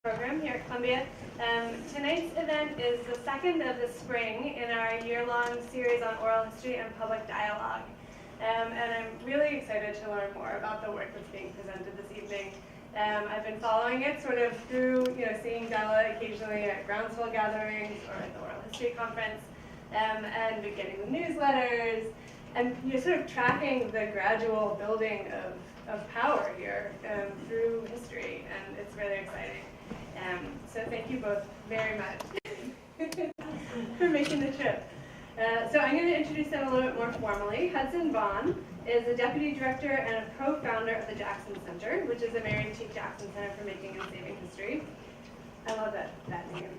program here at Columbia. Tonight's event is the second of the spring in our year-long series on oral history and public dialogue. And I'm really excited to learn more about the work that's being presented this evening. I've been following it sort of through, seeing Della occasionally at groundswell gatherings or at the Oral History Conference, and getting the newsletters, and sort of tracking the gradual building of power here through history, and it's really exciting. So thank you both very much for making the trip. So I'm going to introduce them a little bit more formally. Hudson Vaughan is the Deputy Director and a co-founder of the Jackson Center, which is the Marian Cheek Jackson Center for Making and Saving History. I love that name.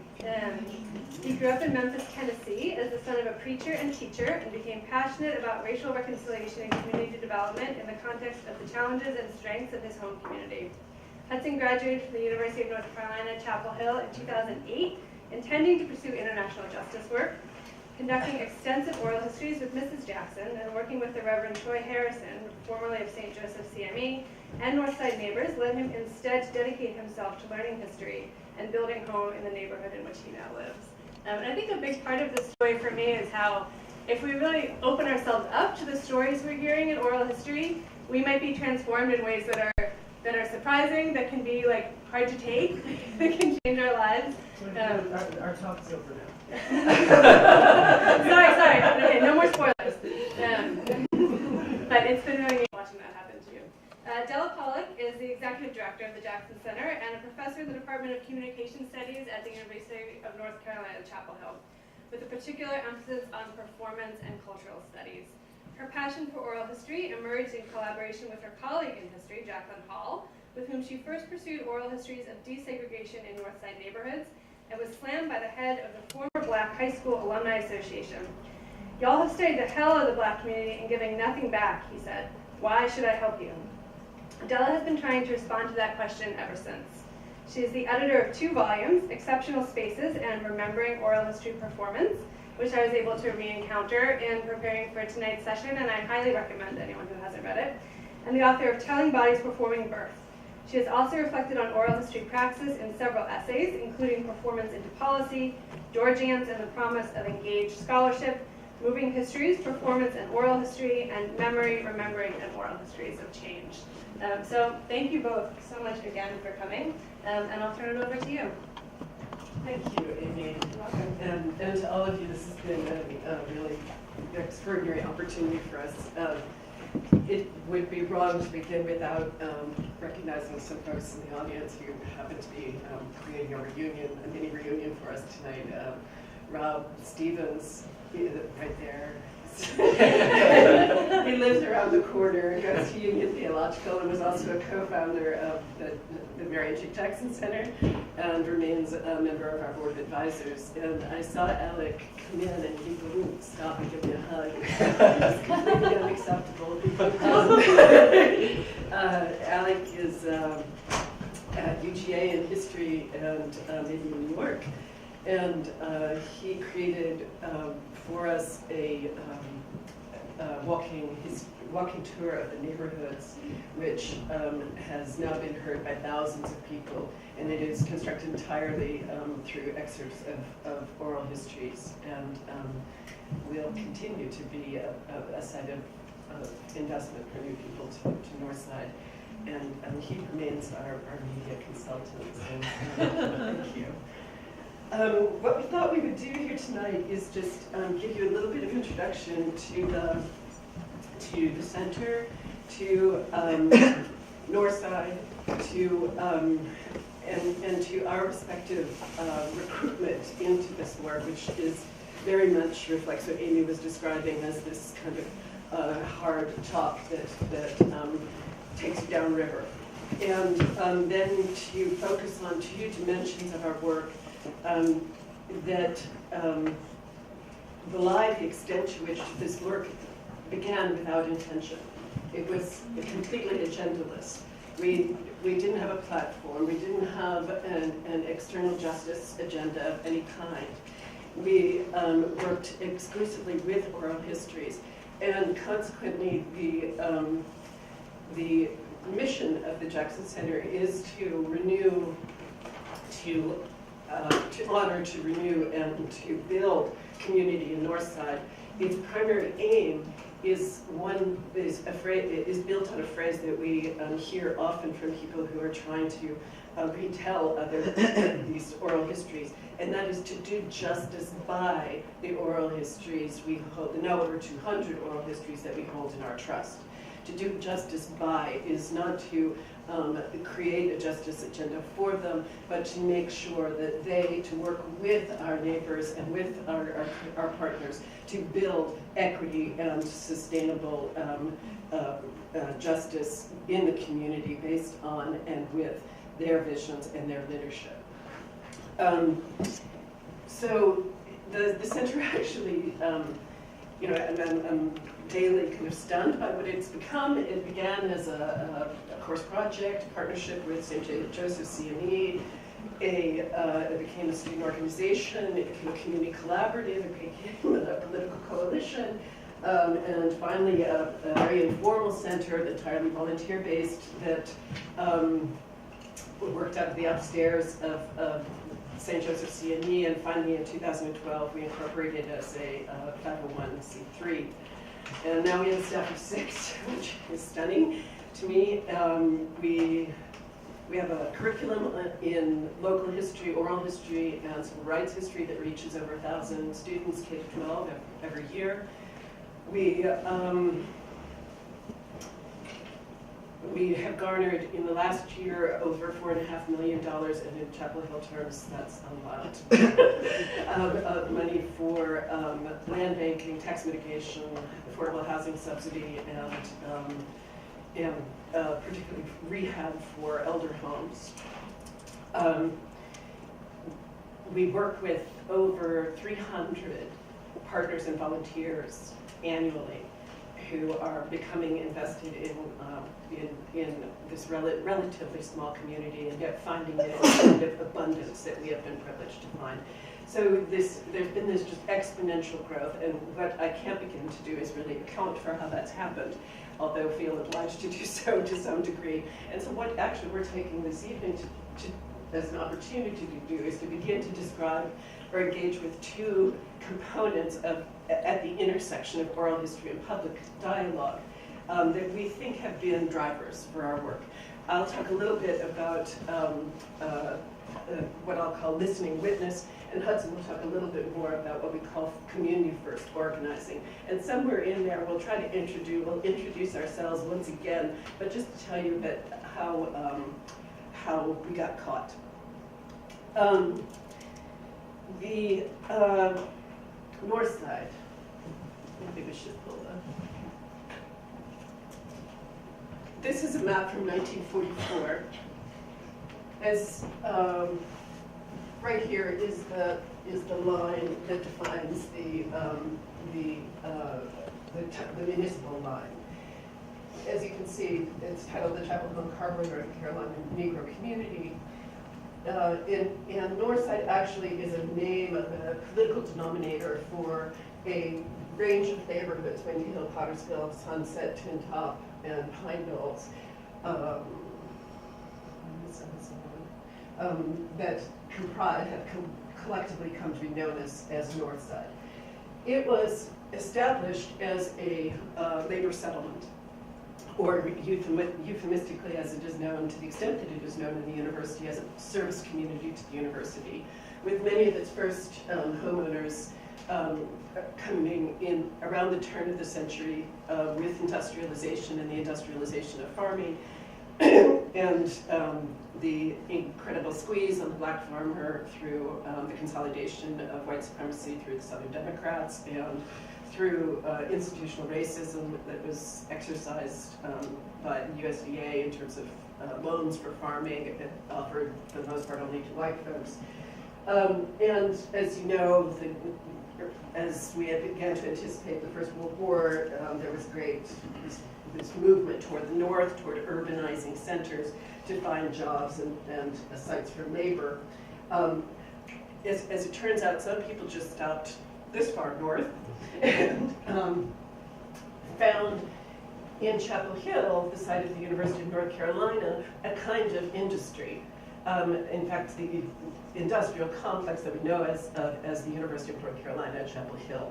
He grew up in Memphis, Tennessee as the son of a preacher and teacher and became passionate about racial reconciliation and community development in the context of the challenges and strengths of his home community. Hudson graduated from the University of North Carolina, Chapel Hill in 2008, intending to pursue international justice work, conducting extensive oral histories with Mrs. Jackson and working with the Reverend Troy Harrison, formerly of St. Joseph CME, and Northside neighbors, led him instead to dedicate himself to learning history and building home in the neighborhood in which he now lives. And I think a big part of this story for me is how if we really open ourselves up to the stories we're hearing in oral history, we might be transformed in ways that are surprising, that can be hard to take, that can change our lives. Our talk's over now. sorry. Okay, no more spoilers. But it's been really neat watching that happen to you. Della Pollock is the Executive Director of the Jackson Center and a professor in the Department of Communication Studies at the University of North Carolina, Chapel Hill, with a particular emphasis on performance and cultural studies. Her passion for oral history emerged in collaboration with her colleague in history, Jacqueline Hall, with whom she first pursued oral histories of desegregation in Northside neighborhoods and was slammed by the head of the former Black High School Alumni Association. "Y'all have studied the hell out of the Black community and giving nothing back," he said. "Why should I help you?" Della has been trying to respond to that question ever since. She is the editor of 2 volumes, Exceptional Spaces and Remembering Oral History Performance, which I was able to re-encounter in preparing for tonight's session, and I highly recommend anyone who hasn't read it, and the author of Telling Bodies Performing Birth. She has also reflected on oral history praxis in several essays, including Performance into Policy, Door Jams and the Promise of Engaged Scholarship, Moving Histories, Performance and Oral History, and Memory, Remembering, and Oral Histories of Change. So thank you both so much again for coming, and I'll turn it over to you. Thank you, Amy. You're welcome. And to all of you, this has been a really extraordinary opportunity for us. It would be wrong to begin without recognizing some folks in the audience who happen to be creating a mini reunion for us tonight. Rob Stevens, right there. He lives around the corner, goes to Union Theological, and was also a co-founder of the Marian Cheek Jackson Center, and remains a member of our board of advisors. And I saw Alec come in, and he wouldn't stop and give me a hug. It's completely unacceptable. Alec is at UGA in history and in New York. And he created for us a walking tour of the neighborhoods, which has now been heard by thousands of people, and it is constructed entirely through excerpts of oral histories, and will continue to be a site of investment for new people to Northside. And he remains our media consultant. So thank you. What we thought we would do here tonight is just give you a little bit of introduction to the center, to Northside, and to our respective recruitment into this work, which is very much reflects what Amy was describing as this kind of hard talk that takes you downriver, and then to focus on 2 dimensions of our work that belie the extent to which this work began without intention. It was completely agendaless. We didn't have a platform. We didn't have an external justice agenda of any kind. We worked exclusively with oral histories, and consequently the mission of the Jackson Center is to renew to honor, to renew, and to build community in Northside. Its primary aim is built on a phrase that we hear often from people who are trying to retell these oral histories, and that is to do justice by the oral histories we hold, the now over 200 oral histories that we hold in our trust. To do justice by is not to create a justice agenda for them, but to make sure that to work with our neighbors and with our partners to build equity and sustainable justice in the community based on and with their visions and their leadership. So the center actually, I'm daily kind of stunned by what it's become. It began as a course project, partnership with St. Joseph CME. It became a student organization. It became a community collaborative. It became a political coalition. And finally, a very informal center, entirely volunteer-based, that worked out of the upstairs of St. Joseph CME, and finally in 2012 we incorporated as a 501c3. And now we have a staff of 6, which is stunning to me. We have a curriculum in local history, oral history, and civil rights history that reaches over 1,000 students, K-12, every year. We have garnered in the last year over $4.5 million, and in Chapel Hill terms, that's a lot of money for land banking, tax mitigation, affordable housing subsidy, and particularly rehab for elder homes. We work with over 300 partners and volunteers annually who are becoming invested in this relatively small community, and yet finding the kind of abundance that we have been privileged to find. So there's been this just exponential growth, and what I can't begin to do is really account for how that's happened, although feel obliged to do so to some degree. And so what actually we're taking this evening as an opportunity to do is to begin to describe or engage with 2 components at the intersection of oral history and public dialogue that we think have been drivers for our work. I'll talk a little bit about what I'll call listening witness, and Hudson will talk a little bit more about what we call community-first organizing. And somewhere in there, we'll introduce ourselves once again, but just to tell you that how we got caught. The north side, maybe we should pull that. This is a map from 1944. As right here is the line that defines the municipal line. As you can see, it's titled the Chapel Hill Carver, North Carolina Negro Community. And Northside actually is a name of a political denominator for a range of neighborhoods: Windy Hill, Pottersville, Sunset, Tin Top, and Pine Knolls, that have collectively come to be known as Northside. It was established as a labor settlement, or euphemistically as it is known, to the extent that it is known in the university, as a service community to the university, with many of its first homeowners coming in around the turn of the century with industrialization and the industrialization of farming, and the incredible squeeze on the black farmer through the consolidation of white supremacy through the Southern Democrats, and through institutional racism that was exercised by the USDA in terms of loans for farming, offered for the most part only to white folks. And as you know, as we had began to anticipate the First World War, there was this movement toward the north, toward urbanizing centers to find jobs and sites for labor. As it turns out, some people just stopped this far north and found in Chapel Hill, the site of the University of North Carolina, a kind of industry in fact, the industrial complex that we know as the University of North Carolina at Chapel Hill.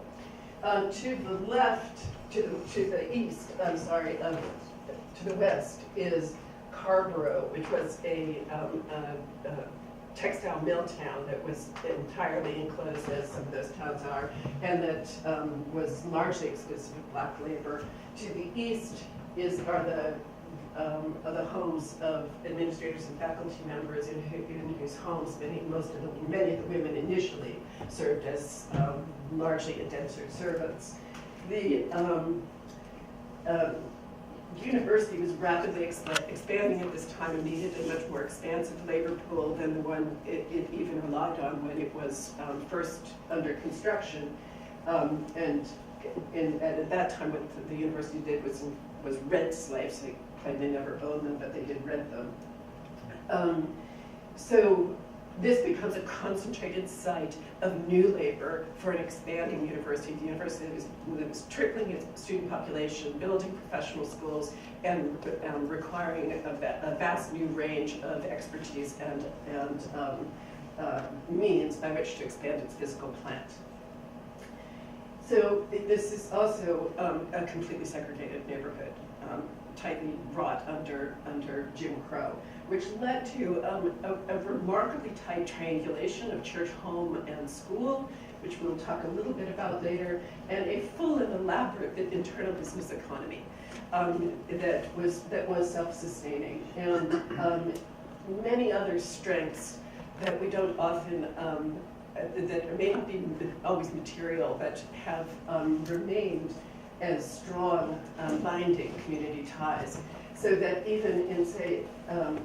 To the left, to the east, to the west is Carborough, which was a textile mill town that was entirely enclosed, as some of those towns are, and that was largely exclusive of black labor. To the east are the homes of administrators and faculty members in whose homes many of the women initially served as largely indentured servants. The university was rapidly expanding at this time and needed a much more expansive labor pool than the one it even relied on when it was first under construction. And at that time, what the university did was rent slaves. They claimed they never owned them, but they did rent them. So this becomes a concentrated site of new labor for an expanding university. The university was tripling its student population, building professional schools, and requiring a vast new range of expertise and means by which to expand its physical plant. So this is also a completely segregated neighborhood, tightly wrought under Jim Crow, which led to a remarkably tight triangulation of church, home, and school, which we'll talk a little bit about later, and a full and elaborate internal business economy that was self-sustaining, and many other strengths that we don't often that may not be always material, but have remained as strong binding community ties. So that even in, say, in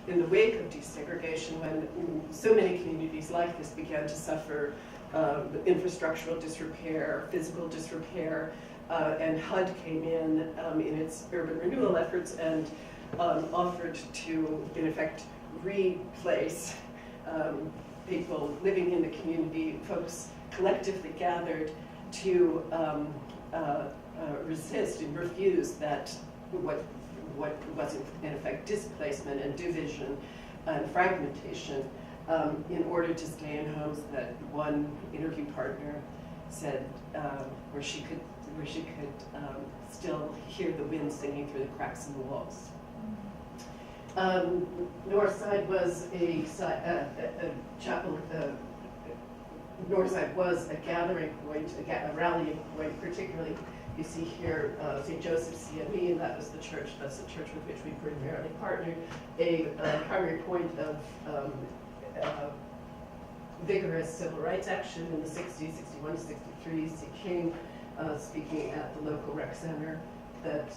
the wake of desegregation, when so many communities like this began to suffer infrastructural disrepair, physical disrepair, and HUD came in its urban renewal efforts and offered to, in effect, replace people living in the community. Folks collectively gathered to resist and refuse that what was in effect displacement and division and fragmentation in order to stay in homes that one interview partner said where she could still hear the wind singing through the cracks in the walls. Northside was a chapel. Northside was a gathering point, a rallying point, particularly. You see here St. Joseph's CME, and that was the church. That's the church with which we primarily partnered. A primary point of vigorous civil rights action in the 60s, 61 to 63. C. King speaking at the local rec center that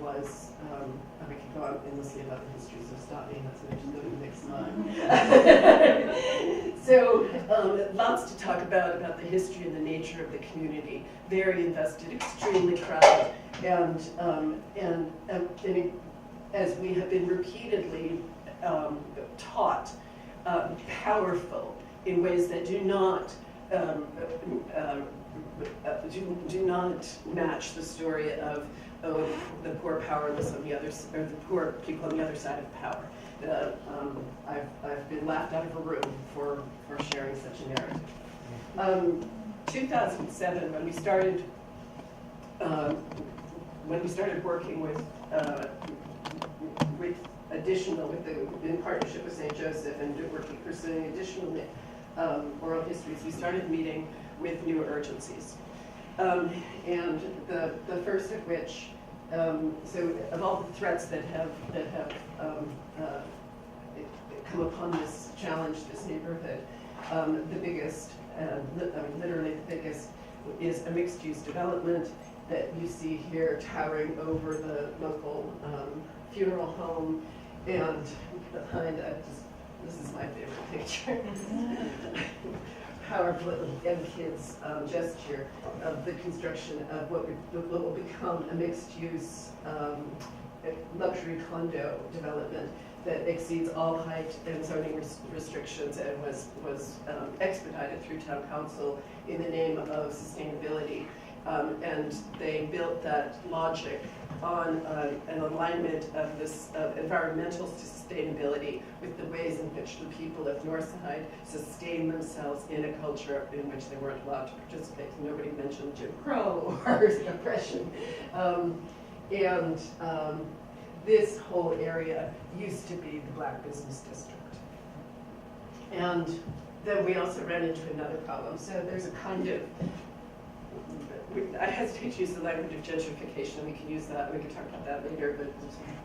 was, I could go on endlessly about the histories, so stop me, that's what I just go to the next slide. So lots to talk about the history and the nature of the community. Very invested, extremely proud, and as we have been repeatedly taught, powerful in ways that do not match the story of the poor powerless on the other, or the poor people on the other side of power. I've been laughed out of a room for sharing such a narrative. 2007, when we started working in partnership with St. Joseph and pursuing additional oral histories, we started meeting with new urgencies. And the first of which, so of all the threats that have come upon this challenge, this neighborhood, the biggest, literally the biggest, is a mixed-use development that you see here towering over the local funeral home, and behind this is my favorite picture. Powerful little young kids gesture of the construction of what will become a mixed-use luxury condo development that exceeds all height and zoning restrictions and was expedited through town council in the name of sustainability. And they built that logic on an alignment of this environmental sustainability with the ways in which the people of Northside sustain themselves in a culture in which they weren't allowed to participate. Nobody mentioned Jim Crow or oppression. This whole area used to be the Black Business District. And then we also ran into another problem. So there's a kind of, I hesitate to use the language of gentrification, we can use that, we can talk about that later, but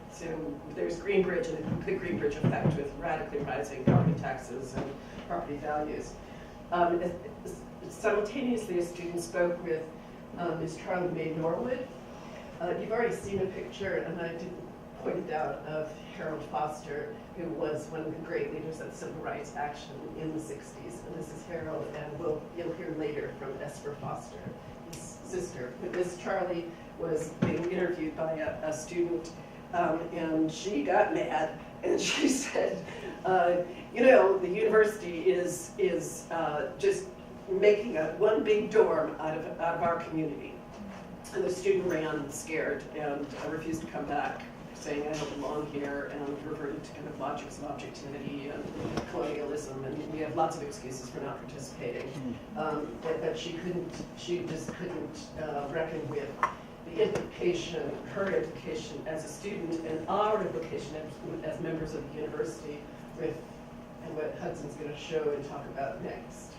so there's Greenbridge and the Greenbridge effect with radically rising property taxes and property values. Simultaneously, a student spoke with Ms. Charlie Mae Norwood. You've already seen a picture, and I didn't point it out, of Harold Foster, who was one of the great leaders of civil rights action in the 60s. And this is Harold, and you'll hear later from Esper Foster, his sister. But Miss Charlie was being interviewed by a student, and she got mad, and she said, you know, the university is just making one big dorm out of our community. And the student ran scared and refused to come back, saying, I don't belong here, and reverted to kind of logics of objectivity and colonialism, and we have lots of excuses for not participating. But she just couldn't reckon with the implication, her implication as a student, and our implication as members of the university, with and what Hudson's going to show and talk about next.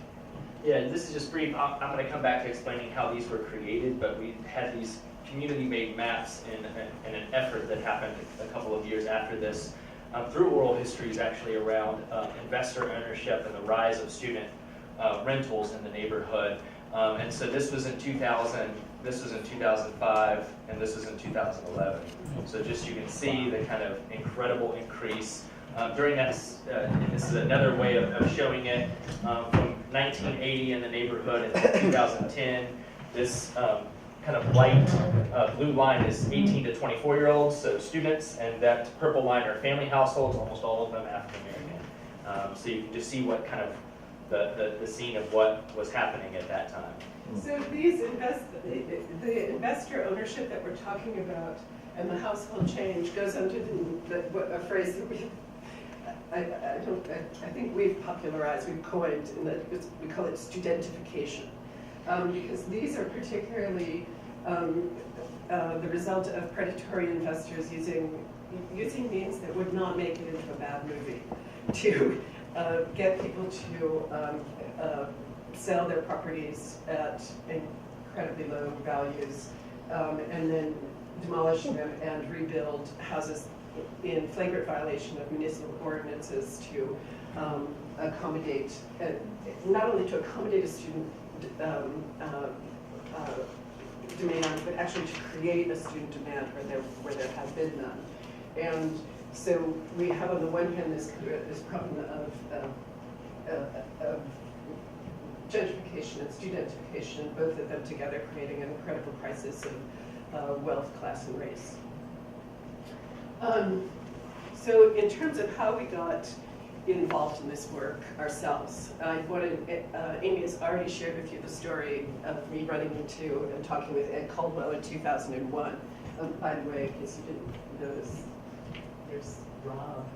Yeah, this is just brief. I'm going to come back to explaining how these were created, but we had these community-made maps in an effort that happened a couple of years after this through oral histories, actually around investor ownership and the rise of student rentals in the neighborhood. And so this was in 2000, this was in 2005, and this was in 2011. So just you can see the kind of incredible increase during that, and this is another way of showing it, from 1980 in the neighborhood in 2010. This kind of light blue line is 18 to 24-year-olds, so students, and that purple line are family households, almost all of them African American. So you can just see what kind of the scene of what was happening at that time. So these the investor ownership that we're talking about and the household change goes under a phrase that I think we've popularized, we've coined, and that we call it studentification. Because these are particularly the result of predatory investors using means that would not make it into a bad movie to get people to sell their properties at incredibly low values, and then demolish them and rebuild houses in flagrant violation of municipal ordinances to accommodate, not only to accommodate a student demand, but actually to create a student demand where there has been none. And so we have on the one hand this problem of gentrification and studentification, both of them together creating an incredible crisis of wealth, class, and race. So in terms of how we got involved in this work ourselves, Amy has already shared with you the story of me running into and talking with Ed Caldwell in 2001. By the way, in case you didn't notice, there's Rob.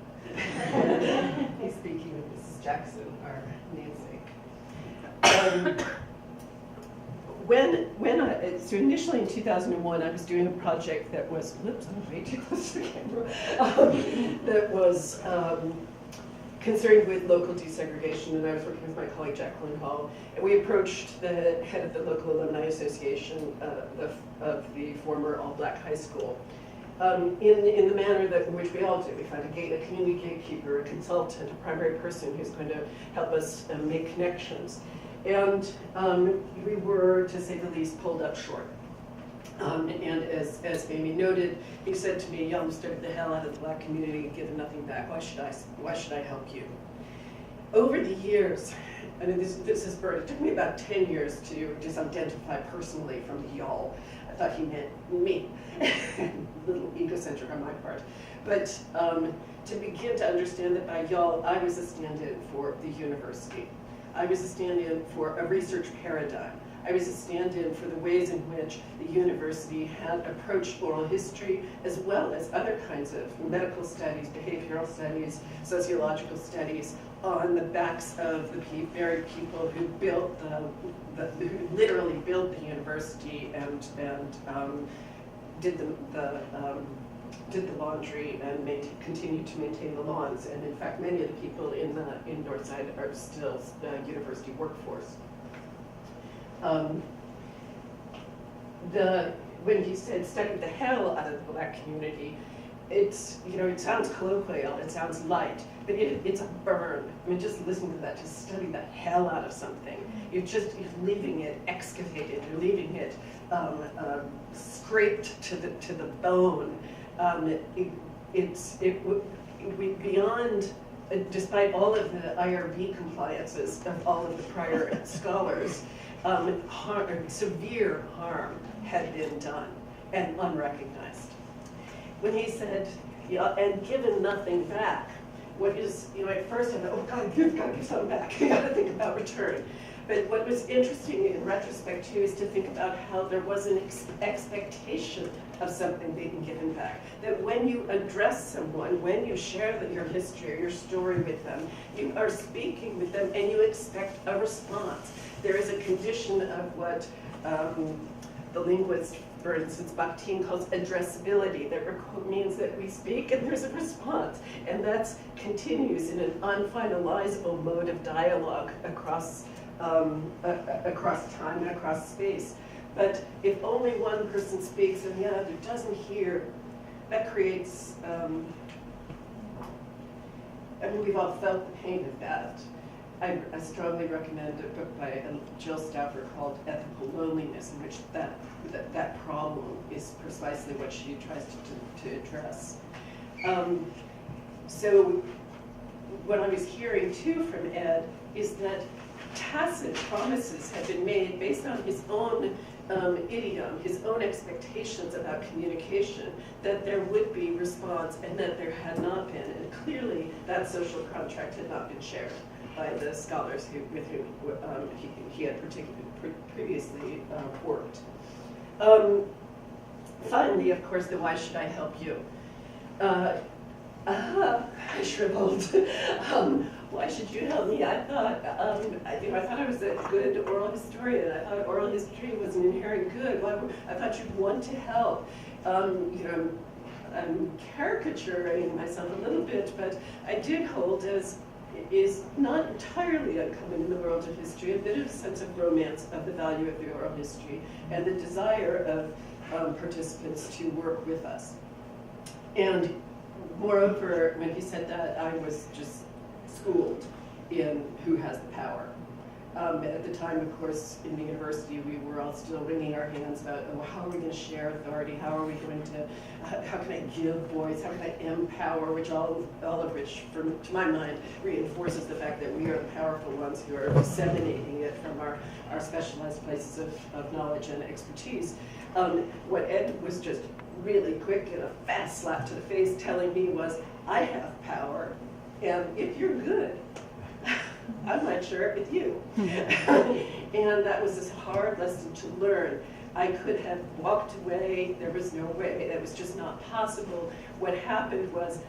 He's speaking with Mrs. Jackson, our namesake. So initially in 2001, I was doing a project that was, whoops, I'm way too close to the camera, that was concerned with local desegregation, and I was working with my colleague Jacqueline Hall, and we approached the head of the local alumni association of the former all-black high school in the manner in which we all do. We find a community gatekeeper, a consultant, a primary person who's going to help us make connections. And we were, to say the least, pulled up short. And as Amy noted, he said to me, "Y'all mistreated the hell out of the black community and give them nothing back. Why should I help you?" Over the years, I mean, this is bird. It took me about 10 years to disidentify personally from the y'all. I thought he meant me, a little egocentric on my part. But to begin to understand that by y'all, I was a stand-in for the university. I was a stand-in for a research paradigm. I was a stand-in for the ways in which the university had approached oral history as well as other kinds of medical studies, behavioral studies, sociological studies, on the backs of the very people who built who literally built the university and did the laundry and continued to maintain the lawns. And in fact, many of the people in Northside are still university workforce. When he said study the hell out of the Black community, it sounds colloquial, it sounds light, but it's a burn. I mean, just listen to that, just study the hell out of something. You're leaving it excavated, you're leaving it scraped to the bone. Beyond, despite all of the IRB compliances of all of the prior scholars, severe harm had been done and unrecognized. When he said, and given nothing back, at first I thought, oh God, you've got to give something back. You got to think about return. But what was interesting in retrospect too is to think about how there was an expectation of something being given back. That when you address someone, when you share your history or your story with them, you are speaking with them and you expect a response. There is a condition of what the linguist, for instance, Bakhtin calls addressability. That means that we speak and there's a response. And that continues in an unfinalizable mode of dialogue across time and across space. But if only one person speaks and the other doesn't hear, that creates, we've all felt the pain of that. I strongly recommend a book by Jill Stauffer called Ethical Loneliness, in which that problem is precisely what she tries to address. So what I was hearing too from Ed is that tacit promises had been made based on his own idiom, his own expectations about communication, that there would be response and that there had not been. And clearly that social contract had not been shared by the scholars with whom he had previously worked. Finally, of course, the why should I help you? I shriveled. Why should you help me? I thought I was a good oral historian. I thought oral history was an inherent good. I thought you'd want to help. I'm caricaturing myself a little bit, but I did hold, as is not entirely uncommon in the world of history, a bit of a sense of romance of the value of the oral history and the desire of participants to work with us. And moreover, when he said that, I was just schooled in who has the power. At the time, of course, in the university, we were all still wringing our hands about, oh, how are we going to share authority? How are we going to, how can I give voice? How can I empower? Which all of which, to my mind, reinforces the fact that we are the powerful ones who are disseminating it from our specialized places of knowledge and expertise. What Ed was just really quick and a fast slap to the face telling me was, I have power, and if you're good, I'm not sure with you. And that was this hard lesson to learn. I could have walked away. There was no way. That was just not possible. What happened was,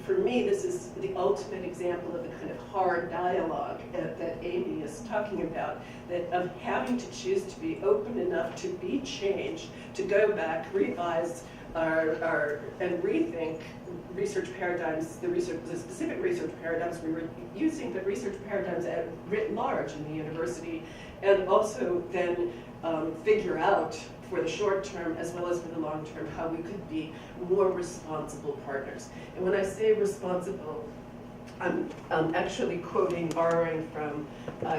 for me, this is the ultimate example of the kind of hard dialogue that Amy is talking about, that of having to choose to be open enough to be changed, to go back, revise and rethink research paradigms, the specific research paradigms we were using, but research paradigms writ large in the university, and also then figure out for the short term as well as for the long term how we could be more responsible partners. And when I say responsible, I'm actually borrowing from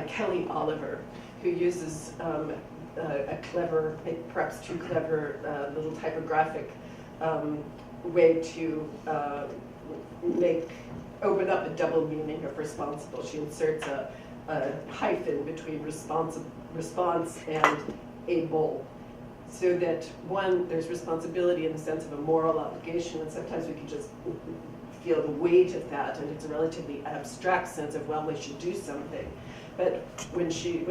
Kelly Oliver, who uses a clever, perhaps too clever, little typographic way to open up a double meaning of responsible. She inserts a hyphen between response and able, so that one, there's responsibility in the sense of a moral obligation, and sometimes we can just feel the weight of that, and it's a relatively abstract sense of, well, we should do something. But what she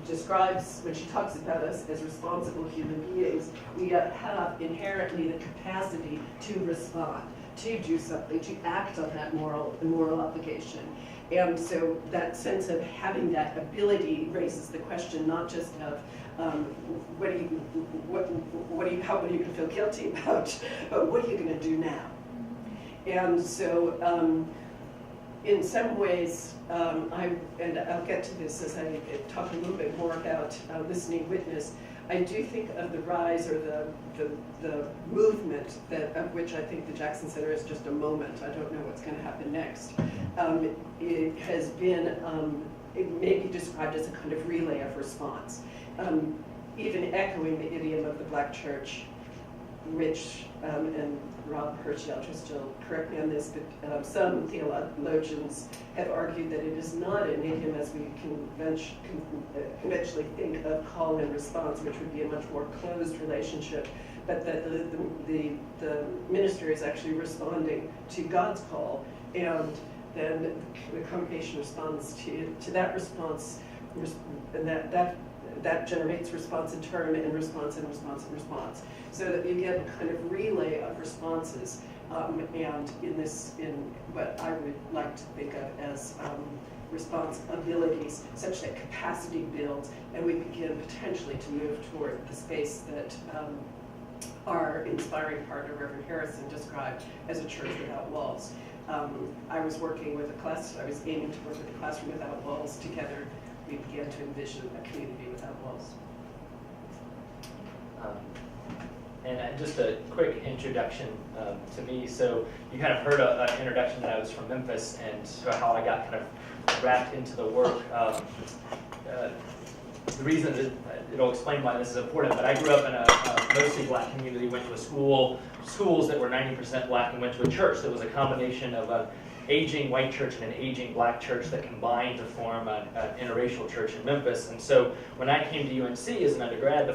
describes, when she talks about us as responsible human beings, we have inherently the capacity to respond, to do something, to act on that moral obligation. And so that sense of having that ability raises the question not just of what are you going to feel guilty about, but what are you going to do now? And so in some ways, and I'll get to this as I talk a little bit more about listening witness, I do think of the rise or the movement of which I think the Jackson Center is just a moment. I don't know what's going to happen next. It has been, it may be described as a kind of relay of response, even echoing the idiom of the Black church, which, and Rob Hershey, just to correct me on this, but some theologians have argued that it is not an idiom as we conventionally think of call and response, which would be a much more closed relationship, but that the minister is actually responding to God's call, and then the congregation responds to that response, and that generates response in turn, and response and response and response. So that you get a kind of relay of responses, and in what I would like to think of as response abilities, such that capacity builds, and we begin potentially to move toward the space that our inspiring partner, Reverend Harrison, described as a church without walls. I was working with a class, I was aiming to work with a classroom without walls. Together, we began to envision a community without walls. And just a quick introduction to me. So you kind of heard an introduction that I was from Memphis, and so how I got kind of wrapped into the work. The reason that it'll explain why this is important, but I grew up in a mostly Black community, went to schools that were 90% Black, and went to a church that was a combination of an aging white church and an aging Black church that combined to form an interracial church in Memphis. And so when I came to UNC as an undergrad,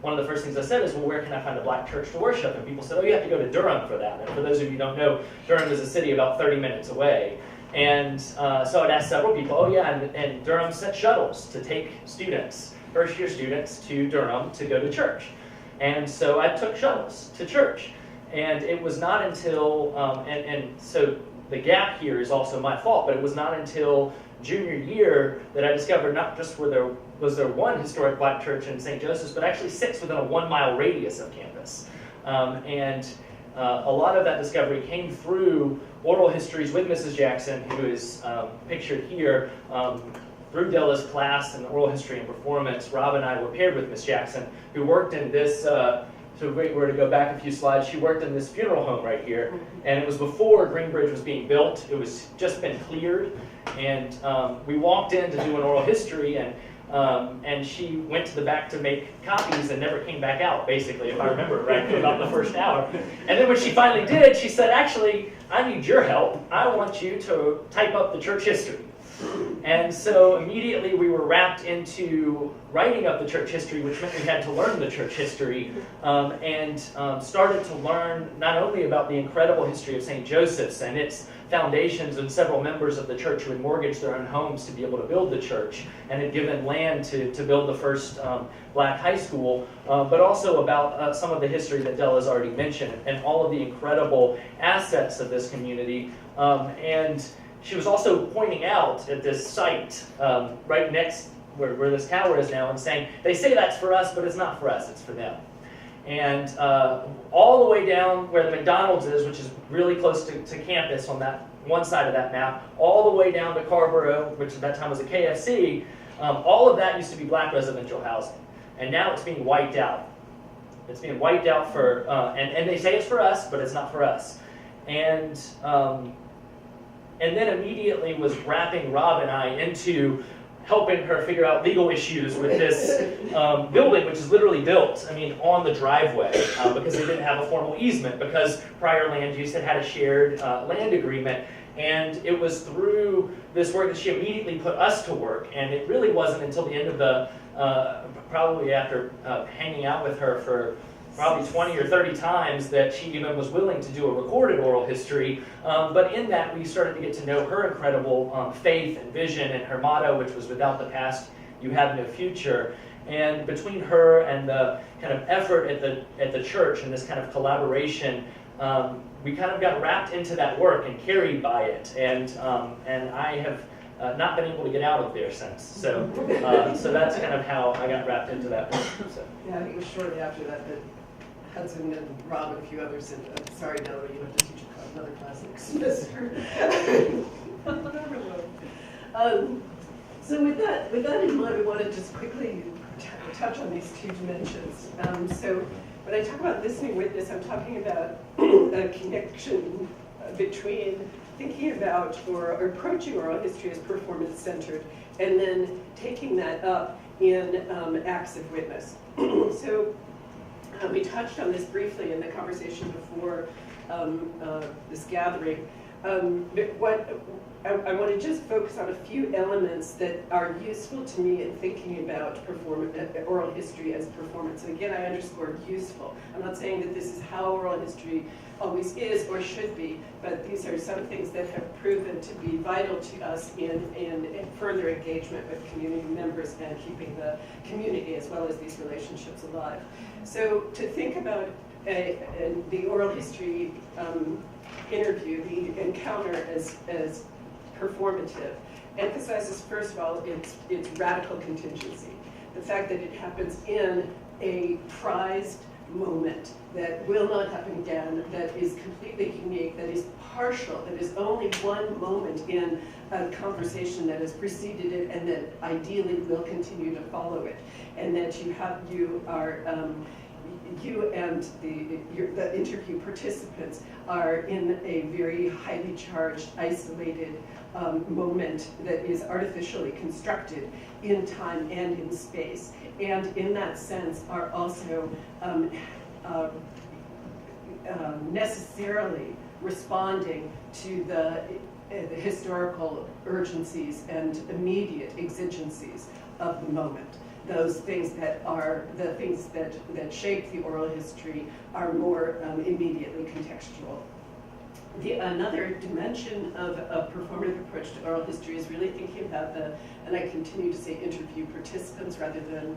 one of the first things I said is, well, where can I find a Black church to worship? And people said, oh, you have to go to Durham for that. And for those of you who don't know, Durham is a city about 30 minutes away. And so I'd asked several people, oh yeah, and Durham sent shuttles to take students, first-year students, to Durham to go to church. And so I took shuttles to church. And it was not until, so the gap here is also my fault, but it was not until junior year that I discovered not just was there one historic Black church in St. Joseph's, but actually 6 within a 1-mile radius of campus. A lot of that discovery came through oral histories with Mrs. Jackson, who is pictured here. Through Della's class in oral history and performance, Rob and I were paired with Miss Jackson, who worked in this, so if we were to go back a few slides, she worked in this funeral home right here, and it was before Greenbridge was being built. It was just been cleared, and we walked in to do an oral history, and she went to the back to make copies and never came back out, basically, if I remember right, for about the first hour. And then when she finally did, she said, actually, I need your help. I want you to type up the church history. And so immediately we were wrapped into writing up the church history, which meant we had to learn the church history, and started to learn not only about the incredible history of St. Joseph's and its foundations and several members of the church who had mortgaged their own homes to be able to build the church and had given land to build the first Black high school, but also about some of the history that Della's already mentioned and all of the incredible assets of this community. And she was also pointing out at this site right next where this tower is now and saying, they say that's for us, but it's not for us, it's for them. And all the way down where the McDonald's is, which is really close to campus on that one side of that map, all the way down to Carborough, which at that time was a KFC, all of that used to be Black residential housing. And now it's being wiped out. It's being wiped out for, and they say it's for us, but it's not for us. And then immediately was wrapping Rob and I into helping her figure out legal issues with this building, which is literally built, on the driveway, because they didn't have a formal easement, because prior land use had a shared land agreement. And it was through this work that she immediately put us to work, and it really wasn't until the end of the, probably after hanging out with her for probably 20 or 30 times that she even was willing to do a recorded oral history. But in that, we started to get to know her incredible faith and vision, and her motto, which was, "Without the past, you have no future." And between her and the kind of effort at the church and this kind of collaboration, we kind of got wrapped into that work and carried by it. And I have not been able to get out of there since. So that's kind of how I got wrapped into that work. So. Yeah, I think it was shortly after that Hudson and Rob and a few others said, "Sorry, Della, you have to teach another class next semester." So with that in mind, we want to just quickly touch on these two dimensions. So when I talk about listening witness, I'm talking about a connection between thinking about or approaching oral history as performance-centered, and then taking that up in acts of witness. So we touched on this briefly in the conversation before this gathering. But I want to just focus on a few elements that are useful to me in thinking about oral history as performance. And again, I underscore useful. I'm not saying that this is how oral history always is or should be, but these are some things that have proven to be vital to us in further engagement with community members and keeping the community as well as these relationships alive. So to think about the oral history interview, the encounter as performative, emphasizes first of all its radical contingency. The fact that it happens in a prized moment that will not happen again, that is completely unique, that is partial, that is only one moment in a conversation that has preceded it and that ideally will continue to follow it. And that you and the interview participants are in a very highly charged, isolated moment that is artificially constructed in time and in space, and in that sense are also necessarily responding to the historical urgencies and immediate exigencies of the moment. Those things that are the things that shape the oral history are more immediately contextual. Another dimension of a performative approach to oral history is really thinking about and I continue to say interview participants rather than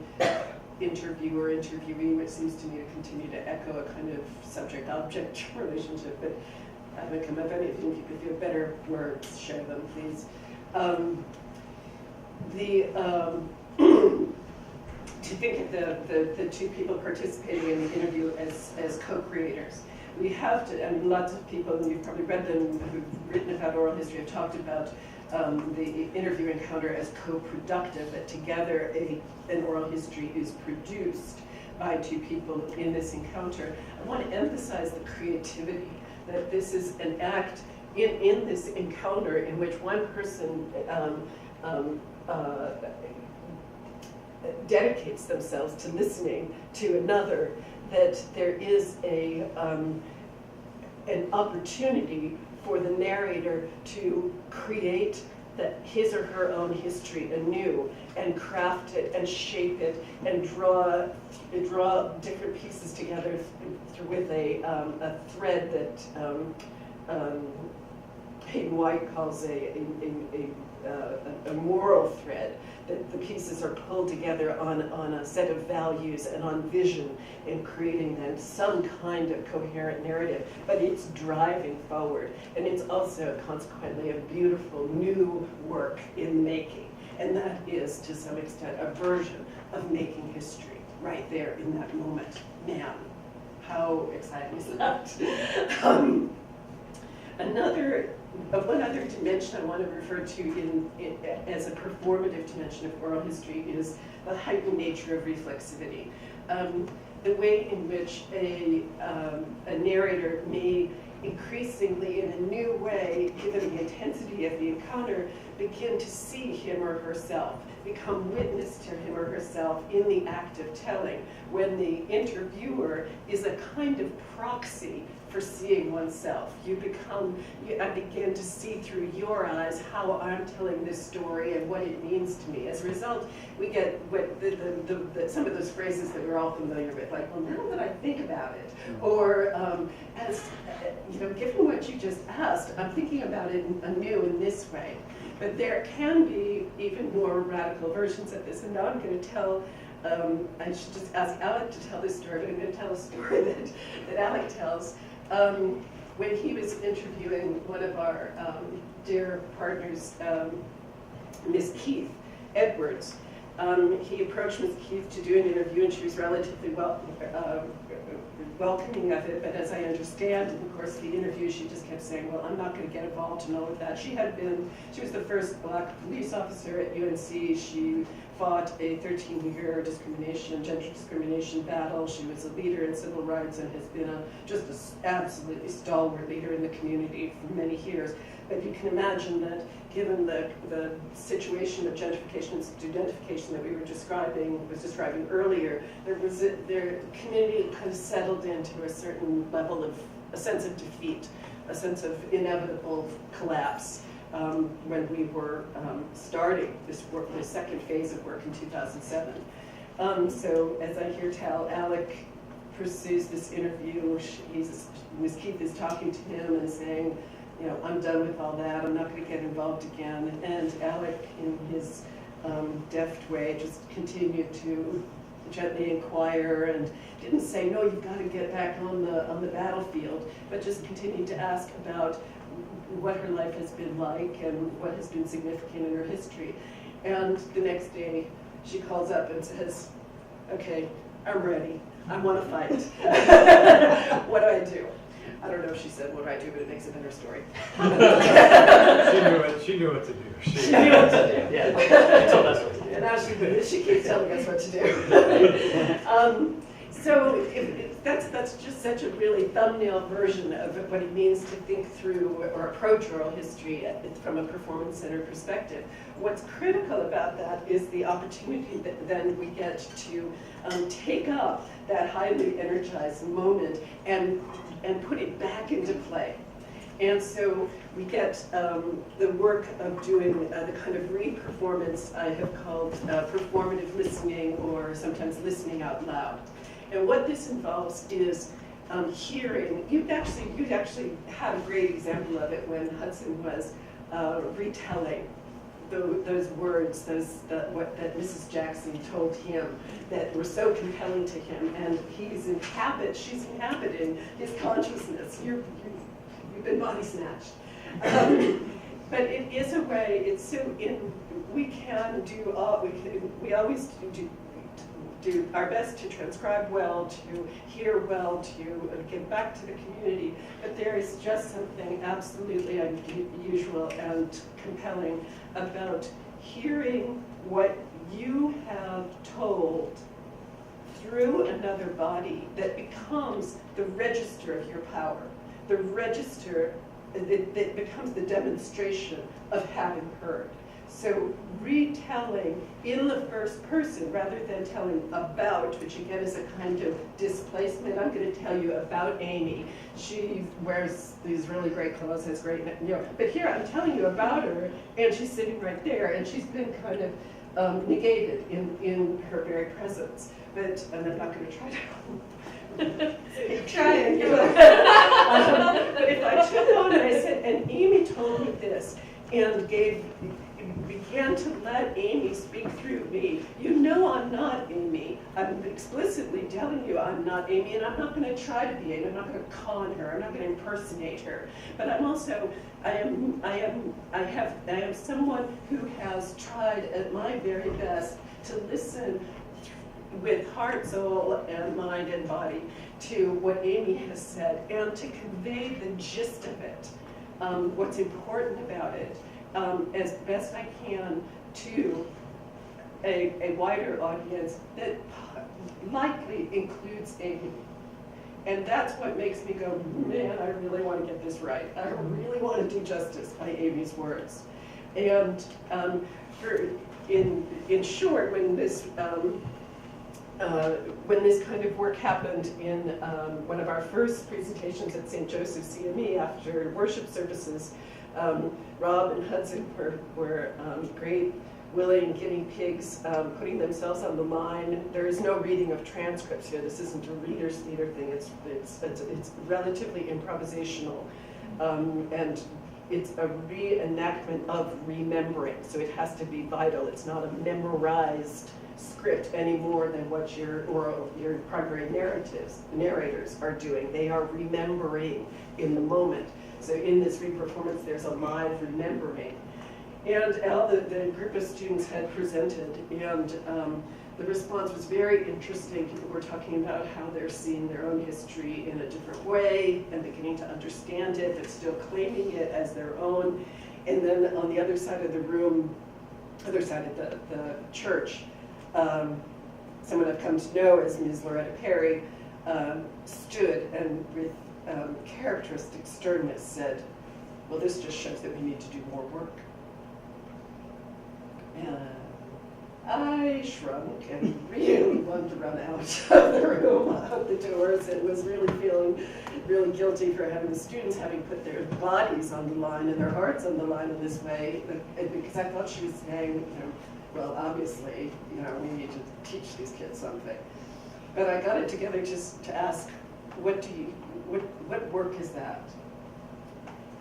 interviewer, interviewee, which seems to me to continue to echo a kind of subject-object relationship, but I haven't come up with anything. If you have better words, share them, please. To think of the two people participating in the interview as co-creators. We have to, and lots of people, and you've probably read them, who've written about oral history, have talked about the interview encounter as co-productive, that together an oral history is produced by two people in this encounter. I want to emphasize the creativity, that this is an act in this encounter in which one person dedicates themselves to listening to another, that there is an opportunity for the narrator to create his or her own history anew and craft it and shape it and draw different pieces together with a thread that Hayden White calls a moral thread, that the pieces are pulled together on a set of values and on vision in creating then some kind of coherent narrative, but it's driving forward. And it's also consequently a beautiful new work in making. And that is, to some extent, a version of making history right there in that moment. Man, how exciting is that? One other dimension I want to refer to as a performative dimension of oral history is the heightened nature of reflexivity. The way in which a narrator may increasingly, in a new way, given the intensity of the encounter, begin to see him or herself, become witness to him or herself in the act of telling, when the interviewer is a kind of proxy for seeing oneself. I begin to see through your eyes how I'm telling this story and what it means to me. As a result, we get what some of those phrases that we're all familiar with, like, well, now that I think about it, or given what you just asked, I'm thinking about it anew in this way. But there can be even more radical versions of this, and now I'm going to tell. I should just ask Alec to tell this story, but I'm going to tell a story that Alec tells. When he was interviewing one of our dear partners, Miss Keith Edwards, he approached Miss Keith to do an interview, and she was relatively welcoming of it, but as I understand, in the course of the interview, she just kept saying, well, I'm not going to get involved in all of that. She was the first black police officer at UNC. She fought a 13-year gender discrimination battle. She was a leader in civil rights and has been just an absolutely stalwart leader in the community for many years. But you can imagine that given the situation of gentrification and studentification that we were describing earlier, their community kind of settled into a certain level of a sense of defeat, a sense of inevitable collapse. When we were starting this work, the second phase of work in 2007. So as I hear tell, Alec pursues this interview. Ms. Keith is talking to him and saying, I'm done with all that. I'm not going to get involved again. And Alec, in his deft way, just continued to gently inquire and didn't say, no, you've got to get back on the battlefield, but just continued to ask about what her life has been like and what has been significant in her history. And the next day, she calls up and says, okay, I'm ready. I want to fight. What do I do? I don't know if she said what do I do, but it makes a better story. She knew what to do. She knew what to do. Yeah, she told us what to do. And now she keeps telling us what to do. So that's just such a really thumbnail version of what it means to think through or approach oral history from a performance center perspective. What's critical about that is the opportunity that then we get to take up that highly energized moment and put it back into play. And so we get the work of doing the kind of re-performance I have called performative listening, or sometimes listening out loud. And what this involves is hearing. You'd actually had a great example of it when Hudson was retelling those words, that Mrs. Jackson told him that were so compelling to him, and she's inhabiting his consciousness. You've been body snatched. But it is a way. We always do our best to transcribe well, to hear well, to give back to the community, but there is just something absolutely unusual and compelling about hearing what you have told through another body that becomes the register of your power, the register that becomes the demonstration of having heard. So retelling in the first person rather than telling about, which again is a kind of displacement. I'm going to tell you about Amy. She wears these really great clothes, has great, but here I'm telling you about her, and she's sitting right there, and she's been kind of negated in her very presence. But I'm not going to try to try and but if I took on and I said, and Amy told me this, and began to let Amy speak through me. You know I'm not Amy. I'm explicitly telling you I'm not Amy, and I'm not going to try to be Amy. I'm not going to con her. I'm not going to impersonate her. But I'm also, I am someone who has tried at my very best to listen with heart, soul, and mind and body to what Amy has said, and to convey the gist of it, what's important about it, as best I can to a wider audience that likely includes Amy. And that's what makes me go, man, I really want to get this right. I really want to do justice by Amy's words. And in short, when this kind of work happened in one of our first presentations at St. Joseph's CME after worship services, Rob and Hudson were great, willing guinea pigs, putting themselves on the line. There is no reading of transcripts here. This isn't a reader's theater thing. It's relatively improvisational, and it's a reenactment of remembering. So it has to be vital. It's not a memorized script any more than what your primary narrators are doing. They are remembering in the moment. So in this re-performance, there's a live remembering. And Al, the group of students had presented, and the response was very interesting. People were talking about how they're seeing their own history in a different way and beginning to understand it, but still claiming it as their own. And then on the other side of the room, other side of the church, someone I've come to know as Ms. Loretta Perry stood and with characteristic sternness said, well, this just shows that we need to do more work. And I shrunk and really wanted to run out of the room, out the doors, and was really feeling really guilty for having the students having put their bodies on the line and their hearts on the line in this way, because I thought she was saying, well, obviously, we need to teach these kids something. But I got it together just to ask, what work is that?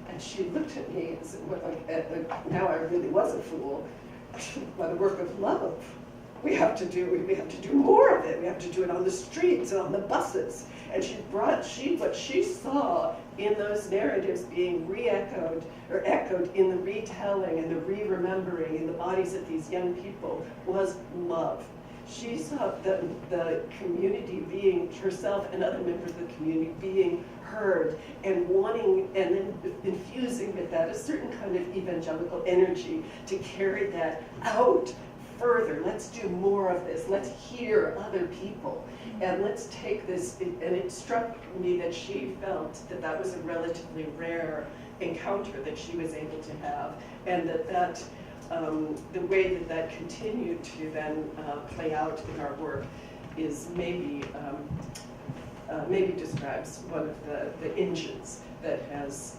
And she looked at me and said, now I really was a fool. By the work of love. We have to do more of it. We have to do it on the streets and on the buses. And what she saw in those narratives being re-echoed or echoed in the retelling and the re-remembering in the bodies of these young people was love. She saw the community being, herself and other members of the community being heard and wanting, and then infusing with that a certain kind of evangelical energy to carry that out further. Let's do more of this. Let's hear other people. And let's take this, and it struck me that she felt that that was a relatively rare encounter that she was able to have, and that the way that continued to then play out in our work is maybe describes one of the engines that has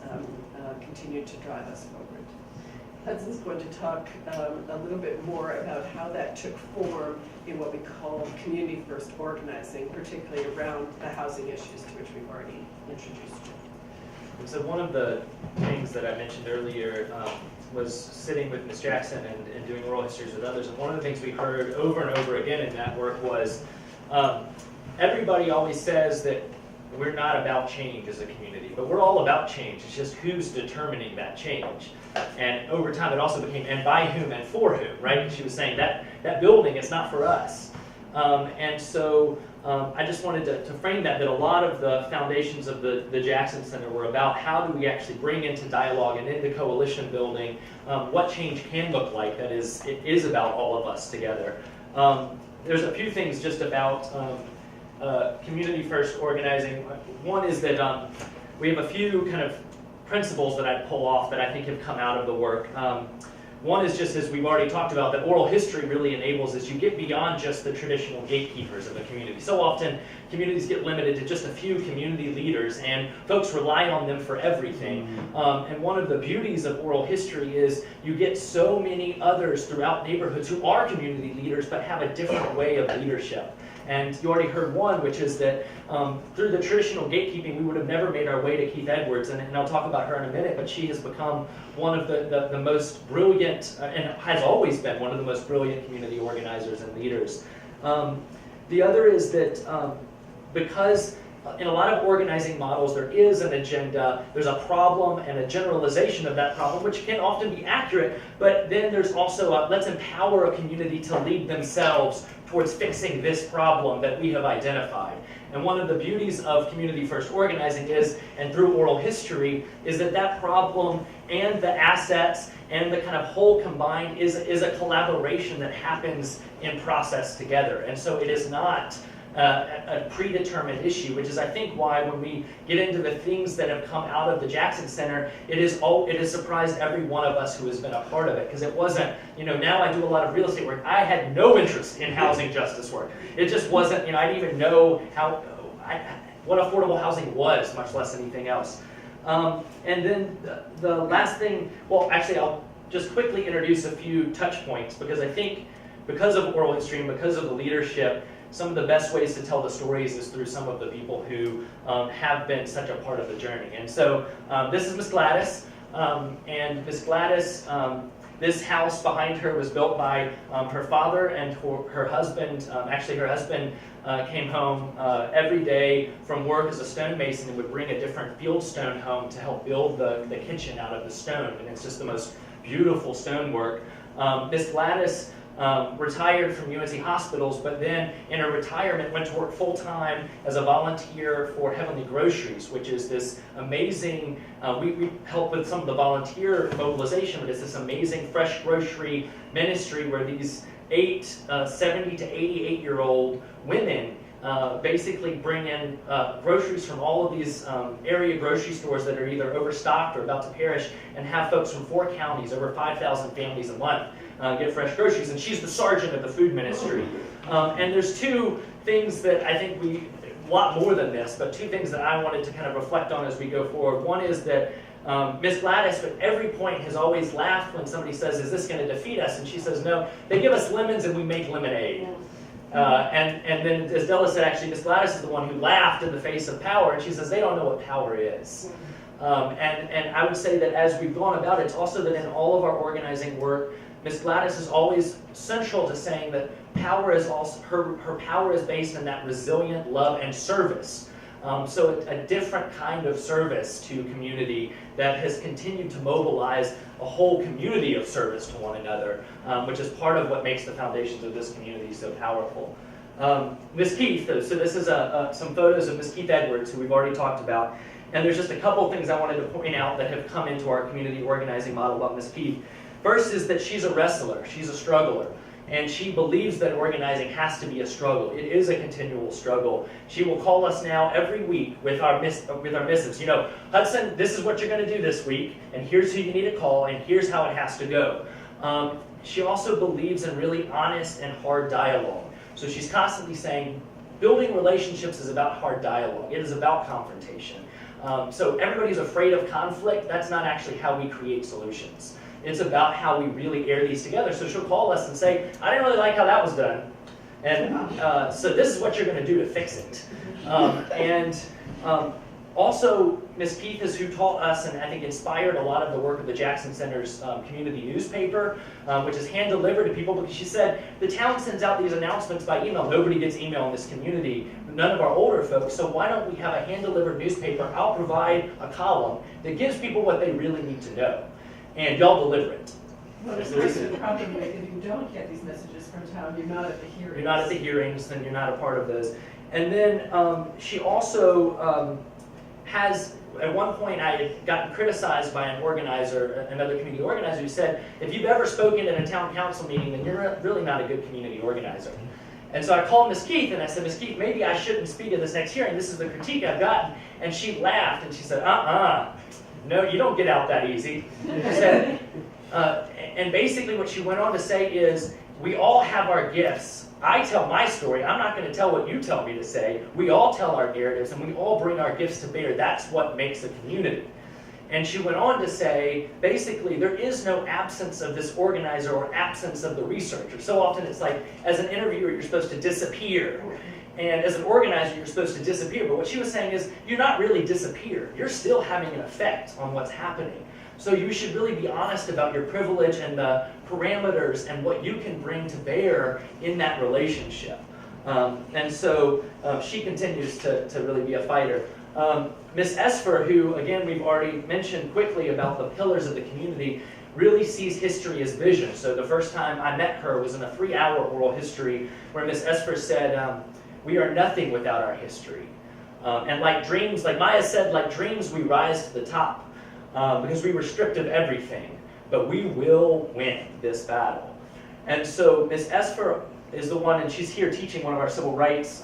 continued to drive us forward. Hudson's going to talk a little bit more about how that took form in what we call community-first organizing, particularly around the housing issues to which we've already introduced you. So one of the things that I mentioned earlier was sitting with Ms. Jackson and doing oral histories with others, and one of the things we heard over and over again in that work was everybody always says that we're not about change as a community, but we're all about change. It's just who's determining that change. And over time it also became, and by whom and for whom, right? And she was saying that building is not for us. And so I just wanted to frame that a lot of the foundations of the Jackson Center were about how do we actually bring into dialogue and into coalition building what change can look like. That is, it is about all of us together. There's a few things just about community-first organizing. One is that we have a few kind of principles that I'd pull off that I think have come out of the work. One is just, as we've already talked about, that oral history really enables us. You get beyond just the traditional gatekeepers of a community. So often, communities get limited to just a few community leaders, and folks rely on them for everything. And one of the beauties of oral history is you get so many others throughout neighborhoods who are community leaders, but have a different way of leadership. And you already heard one, which is that through the traditional gatekeeping, we would have never made our way to Keith Edwards, and I'll talk about her in a minute, but she has become one of the most brilliant, and has always been one of the most brilliant community organizers and leaders. The other is that because in a lot of organizing models, there is an agenda, there's a problem and a generalization of that problem, which can often be accurate, but then there's also let's empower a community to lead themselves towards fixing this problem that we have identified. And one of the beauties of community-first organizing is, and through oral history, is that problem and the assets and the kind of whole combined is a collaboration that happens in process together. And so it is not a predetermined issue, which is I think why when we get into the things that have come out of the Jackson Center, it has surprised every one of us who has been a part of it, because it wasn't, now I do a lot of real estate work. I had no interest in housing justice work. It just wasn't, I didn't even know what affordable housing was, much less anything else. And then the last thing, well, actually I'll just quickly introduce a few touch points, because I think because of oral history and because of the leadership, some of the best ways to tell the stories is through some of the people who have been such a part of the journey. And so this is Miss Gladys, and Miss Gladys, this house behind her was built by her father and her husband. Actually, her husband came home every day from work as a stonemason and would bring a different field stone home to help build the kitchen out of the stone. And it's just the most beautiful stonework. Miss Gladys retired from UNC Hospitals, but then in her retirement went to work full-time as a volunteer for Heavenly Groceries, which is this amazing, we help with some of the volunteer mobilization, but it's this amazing fresh grocery ministry where these 70 to 88-year-old women basically bring in groceries from all of these area grocery stores that are either overstocked or about to perish, and have folks from 4 counties, over 5,000 families a month, get fresh groceries. And she's the sergeant of the food ministry. And there's 2 things that I think a lot more than this, but 2 things that I wanted to kind of reflect on as we go forward. One is that Miss Gladys at every point has always laughed when somebody says, is this going to defeat us? And she says, no, they give us lemons and we make lemonade. And then, as Della said, actually, Miss Gladys is the one who laughed in the face of power, and she says they don't know what power is. And I would say that as we've gone about it, it's also that in all of our organizing work, Miss Gladys is always central to saying that power is also, her power is based on that resilient love and service. So it's a different kind of service to community that has continued to mobilize a whole community of service to one another, which is part of what makes the foundations of this community so powerful. Miss Keith, so this is some photos of Miss Keith Edwards, who we've already talked about. And there's just a couple things I wanted to point out that have come into our community organizing model about Miss Keith. First is that she's a wrestler, she's a struggler. And she believes that organizing has to be a struggle. It is a continual struggle. She will call us now every week with our missives. Hudson, this is what you're going to do this week, and here's who you need to call, and here's how it has to go. She also believes in really honest and hard dialogue. So she's constantly saying, building relationships is about hard dialogue. It is about confrontation. So everybody's afraid of conflict. That's not actually how we create solutions. It's about how we really air these together. So she'll call us and say, I didn't really like how that was done. And so this is what you're going to do to fix it. Also, Ms. Keith is who taught us and I think inspired a lot of the work of the Jackson Center's community newspaper, which is hand-delivered to people, because she said, the town sends out these announcements by email. Nobody gets email in this community, none of our older folks, so why don't we have a hand-delivered newspaper? I'll provide a column that gives people what they really need to know, and y'all deliver it. Well, there's also the problem that if you don't get these messages from town, you're not at the hearings. You're not at the hearings, then you're not a part of those. And then she also has, at one point I had gotten criticized by an organizer, another community organizer, who said, if you've ever spoken at a town council meeting, then you're really not a good community organizer. And so I called Ms. Keith and I said, Ms. Keith, maybe I shouldn't speak at this next hearing. This is the critique I've gotten. And she laughed and she said, no, you don't get out that easy. She said, and basically what she went on to say is, we all have our gifts. I tell my story. I'm not going to tell what you tell me to say. We all tell our narratives, and we all bring our gifts to bear. That's what makes a community. And she went on to say, basically, there is no absence of this organizer or absence of the researcher. So often it's like, as an interviewer, you're supposed to disappear. And as an organizer, you're supposed to disappear. But what she was saying is, you're not really disappeared. You're still having an effect on what's happening. So you should really be honest about your privilege and the parameters and what you can bring to bear in that relationship. And so she continues to really be a fighter. Miss Esper, who, again, we've already mentioned quickly about the pillars of the community, really sees history as vision. So the first time I met her was in a 3-hour oral history where Miss Esper said, we are nothing without our history. And like dreams, like Maya said, like dreams, we rise to the top. Because we were stripped of everything, but we will win this battle. And so Ms. Esper is the one, and she's here teaching one of our civil rights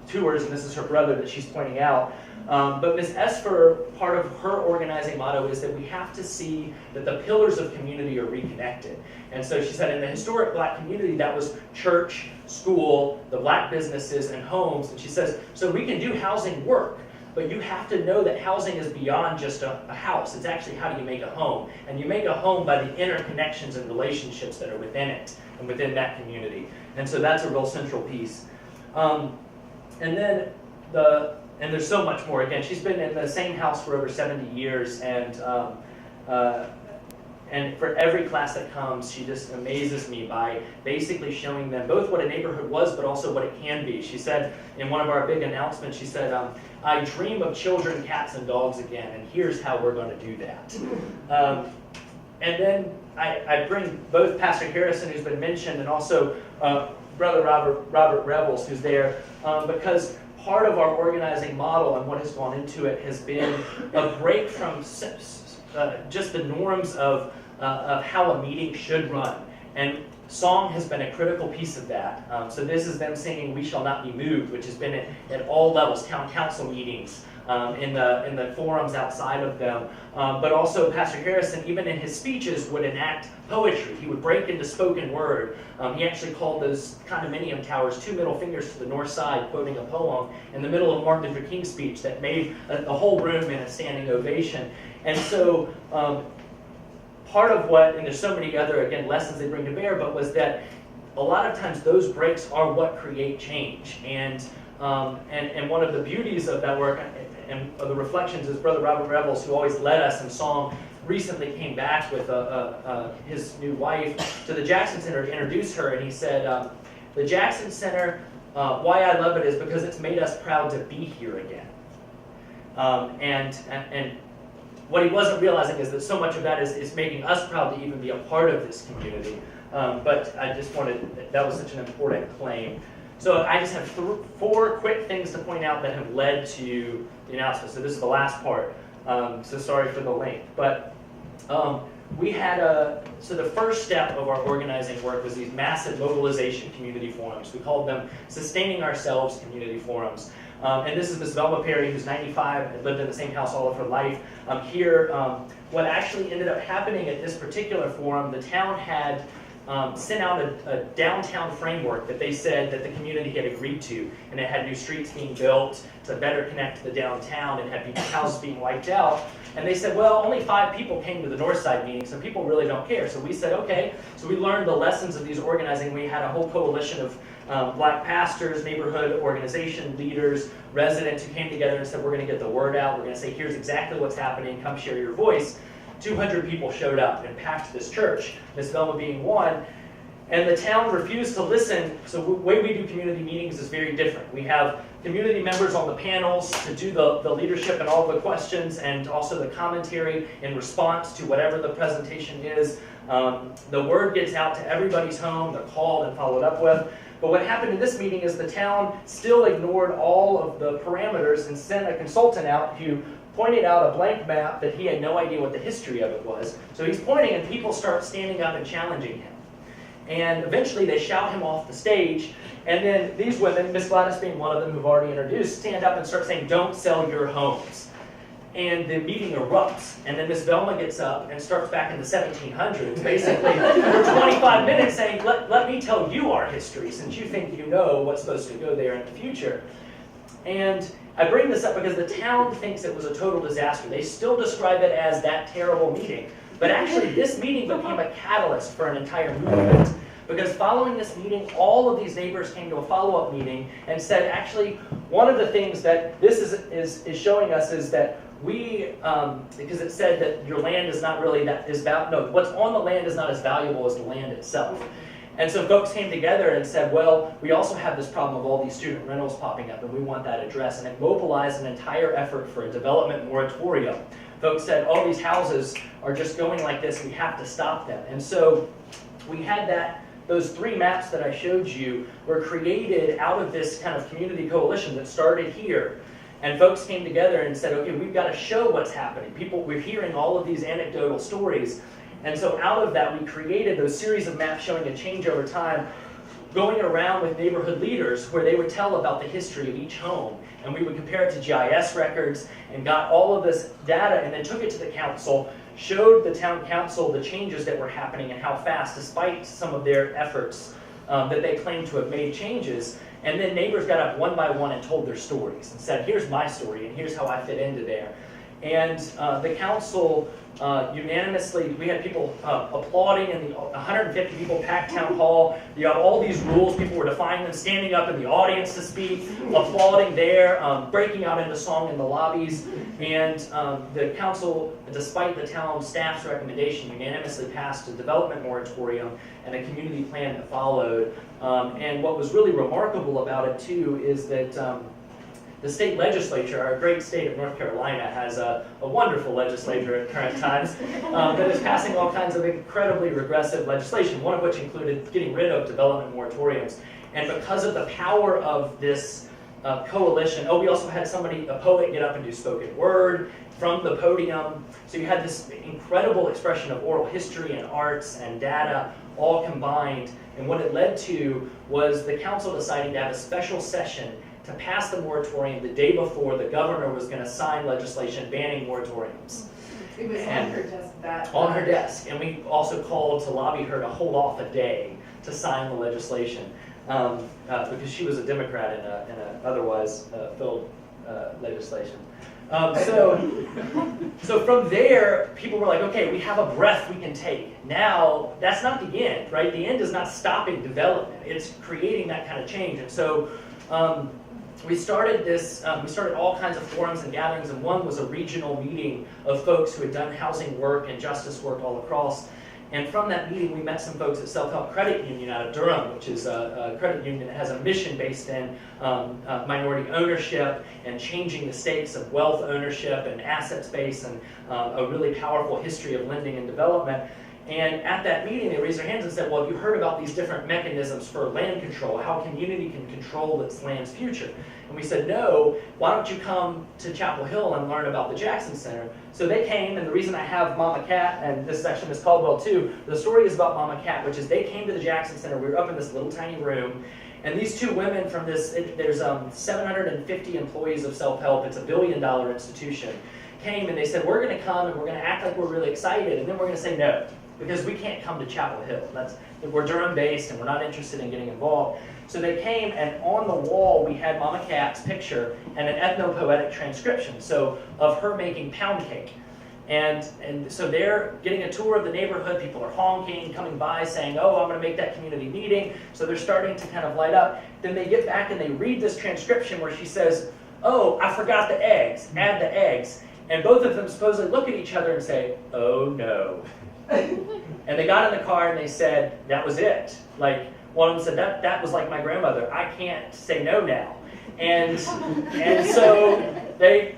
tours, and this is her brother that she's pointing out. But Ms. Esper, part of her organizing motto is that we have to see that the pillars of community are reconnected. And so she said in the historic black community, that was church, school, the black businesses, and homes. And she says, so we can do housing work, but you have to know that housing is beyond just a house. It's actually how do you make a home. And you make a home by the interconnections and relationships that are within it and within that community. And so that's a real central piece. And there's so much more. Again, she's been in the same house for over 70 years, and for every class that comes, she just amazes me by basically showing them both what a neighborhood was, but also what it can be. She said in one of our big announcements, she said, I dream of children, cats, and dogs again, and here's how we're going to do that. And then I bring both Pastor Harrison, who's been mentioned, and also Brother Robert Revels, who's there, because part of our organizing model and what has gone into it has been a break from just the norms of how a meeting should run. And song has been a critical piece of that. So this is them singing We Shall Not Be Moved, which has been at all levels, town council meetings, in the forums outside of them. But also Pastor Harrison, even in his speeches, would enact poetry. He would break into spoken word. He actually called those condominium towers 2 middle fingers to the north side, quoting a poem in the middle of Martin Luther King's speech that made the whole room in a standing ovation. And so part of what, and there's so many other, again, lessons they bring to bear, but was that a lot of times those breaks are what create change. And one of the beauties of that work and of the reflections is Brother Robert Revels, who always led us in song, recently came back with his new wife to the Jackson Center to introduce her, and he said, the Jackson Center, why I love it is because it's made us proud to be here again. And what he wasn't realizing is that so much of that is making us proud to even be a part of this community. But I just wanted, that was such an important claim. So I just have 4 quick things to point out that have led to the announcement. So this is the last part. So sorry for the length. But we had so the first step of our organizing work was these massive mobilization community forums. We called them Sustaining Ourselves Community Forums. And this is Ms. Velma Perry, who's 95 and lived in the same house all of her life. What actually ended up happening at this particular forum, the town had sent out a downtown framework that they said that the community had agreed to, and it had new streets being built to better connect to the downtown, and had people's houses being wiped out. And they said, well, only 5 people came to the North Side meeting, so people really don't care. So we said, okay. So we learned the lessons of these organizing. We had a whole coalition of black pastors, neighborhood organization leaders, residents who came together and said, we're going to get the word out. We're going to say, here's exactly what's happening. Come share your voice. 200 people showed up and packed this church, Miss Velma being one. And the town refused to listen. So the way we do community meetings is very different. We have community members on the panels to do the leadership and all the questions, and also the commentary in response to whatever the presentation is. The word gets out to everybody's home. They're called and followed up with. But what happened in this meeting is the town still ignored all of the parameters and sent a consultant out who pointed out a blank map that he had no idea what the history of it was. So he's pointing and people start standing up and challenging him. And eventually they shout him off the stage. And then these women, Miss Gladys being one of them who've already introduced, stand up and start saying, don't sell your homes. And the meeting erupts. And then Miss Velma gets up and starts back in the 1700s, basically, for 25 minutes saying, let me tell you our history, since you think you know what's supposed to go there in the future. And I bring this up because the town thinks it was a total disaster. They still describe it as that terrible meeting. But actually, this meeting became a catalyst for an entire movement. Because following this meeting, all of these neighbors came to a follow-up meeting and said, actually, one of the things that this is showing us is that we, because it said that your land is not really what's on the land is not as valuable as the land itself. And so folks came together and said, well, we also have this problem of all these student rentals popping up, and we want that addressed. And it mobilized an entire effort for a development moratorium. Folks said, all these houses are just going like this, we have to stop them. And so we had those 3 maps that I showed you were created out of this kind of community coalition that started here. And folks came together and said, okay, we've got to show what's happening. We're hearing all of these anecdotal stories. And so out of that, we created those series of maps showing a change over time. going around with neighborhood leaders where they would tell about the history of each home. And we would compare it to GIS records and got all of this data and then took it to the council, showed the town council the changes that were happening and how fast, despite some of their efforts that they claimed to have made changes. And then neighbors got up one by one and told their stories and said, here's my story and here's how I fit into there. And the council unanimously, we had people applauding in the 150 people packed town hall. You have all these rules, people were defying them, standing up in the audience to speak, applauding there, breaking out into song in the lobbies. And the council, despite the town staff's recommendation, unanimously passed a development moratorium and a community plan that followed. And what was really remarkable about it too is that the state legislature, our great state of North Carolina, has a wonderful legislature at current times that is passing all kinds of incredibly regressive legislation, one of which included getting rid of development moratoriums. And because of the power of this coalition, we also had a poet get up and do spoken word from the podium. So you had this incredible expression of oral history and arts and data all combined. And what it led to was the council deciding to have a special session to pass the moratorium the day before the governor was going to sign legislation banning moratoriums. It was on her desk on her desk, and we also called to lobby her to hold off a day to sign the legislation because she was a Democrat in a otherwise filled legislation. So from there, people were like, okay, we have a breath we can take. Now, that's not the end, right? The end is not stopping development. It's creating that kind of change. And so we started all kinds of forums and gatherings, and one was a regional meeting of folks who had done housing work and justice work all across. And from that meeting, we met some folks at Self-Help Credit Union out of Durham, which is a credit union that has a mission based in minority ownership and changing the stakes of wealth ownership and asset space, and a really powerful history of lending and development. And at that meeting, they raised their hands and said, well, you heard about these different mechanisms for land control, how community can control its land's future. And we said, no, why don't you come to Chapel Hill and learn about the Jackson Center? So they came, and the reason I have Mama Cat, and this is actually Miss Caldwell too, the story is about Mama Cat, which is they came to the Jackson Center. We were up in this little tiny room, and these two women from this, there's 750 employees of Self-Help, it's a $1 billion institution, came and they said, we're going to come and we're going to act like we're really excited, and then we're going to say no, because we can't come to Chapel Hill. We're Durham based and we're not interested in getting involved. So they came, and on the wall we had Mama Cat's picture and an ethno-poetic transcription, so of her making pound cake. And so they're getting a tour of the neighborhood, people are honking, coming by saying, oh, I'm going to make that community meeting. So they're starting to kind of light up. Then they get back and they read this transcription where she says, oh, I forgot the eggs, add the eggs. And both of them supposedly look at each other and say, oh no. And they got in the car and they said, that was it. Like, one of them said, that was like my grandmother. I can't say no now. And so they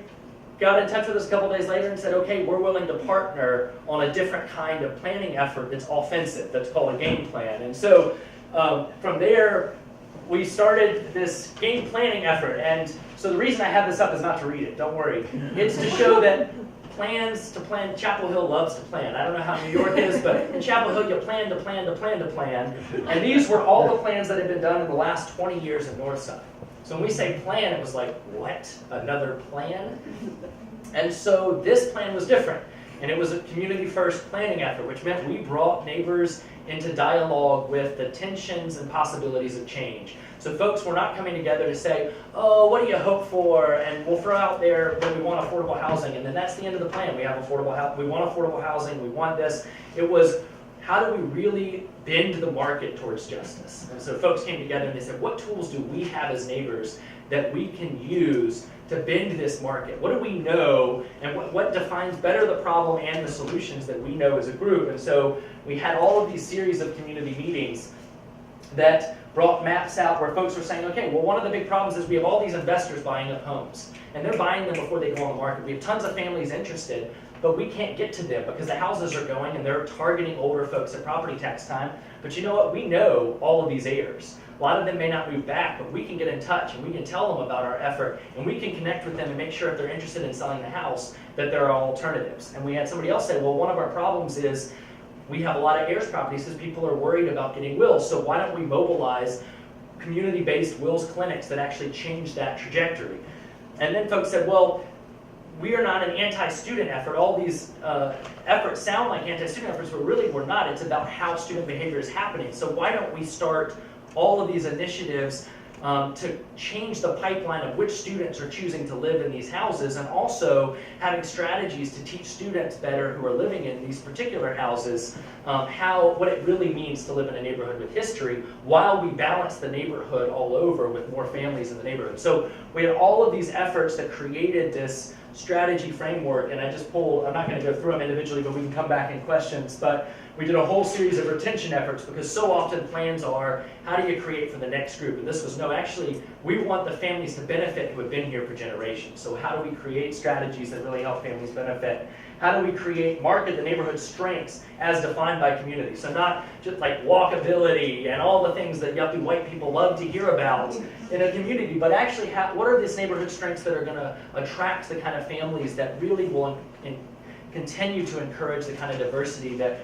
got in touch with us a couple days later and said, okay, we're willing to partner on a different kind of planning effort that's offensive, that's called a game plan. And so from there, we started this game planning effort. And so the reason I have this up is not to read it, don't worry. It's to show that plans to plan. Chapel Hill loves to plan. I don't know how New York is, but in Chapel Hill you plan to plan to plan to plan. And these were all the plans that had been done in the last 20 years in Northside. So when we say plan, it was like, what? Another plan? And so this plan was different. And it was a community-first planning effort, which meant we brought neighbors into dialogue with the tensions and possibilities of change. So folks were not coming together to say, oh, what do you hope for? And we'll throw out there that we want affordable housing, and then that's the end of the plan. We have we want affordable housing, we want this. It was, how do we really bend the market towards justice? And so folks came together and they said, what tools do we have as neighbors that we can use to bend this market? What do we know, and what defines better the problem and the solutions that we know as a group? And so we had all of these series of community meetings that brought maps out where folks were saying, okay, well, one of the big problems is we have all these investors buying up homes, and they're buying them before they go on the market. We have tons of families interested, but we can't get to them because the houses are going and they're targeting older folks at property tax time. But you know what? We know all of these heirs. A lot of them may not move back, but we can get in touch and we can tell them about our effort, and we can connect with them and make sure if they're interested in selling the house that there are alternatives. And we had somebody else say, well, one of our problems is we have a lot of heirs properties because people are worried about getting wills. So why don't we mobilize community-based wills clinics that actually change that trajectory? And then folks said, well, we are not an anti-student effort. All these efforts sound like anti-student efforts, but really we're not. It's about how student behavior is happening. So why don't we start all of these initiatives to change the pipeline of which students are choosing to live in these houses, and also having strategies to teach students better who are living in these particular houses what it really means to live in a neighborhood with history, while we balance the neighborhood all over with more families in the neighborhood. So we had all of these efforts that created this strategy framework, and I'm not going to go through them individually, but we can come back in questions, but we did a whole series of retention efforts, because so often plans are, how do you create for the next group? And this was, no, actually, we want the families to benefit who have been here for generations. So how do we create strategies that really help families benefit? How do we market the neighborhood strengths as defined by community? So not just like walkability and all the things that yuppie white people love to hear about in a community, but actually what are these neighborhood strengths that are going to attract the kind of families that really will continue to encourage the kind of diversity that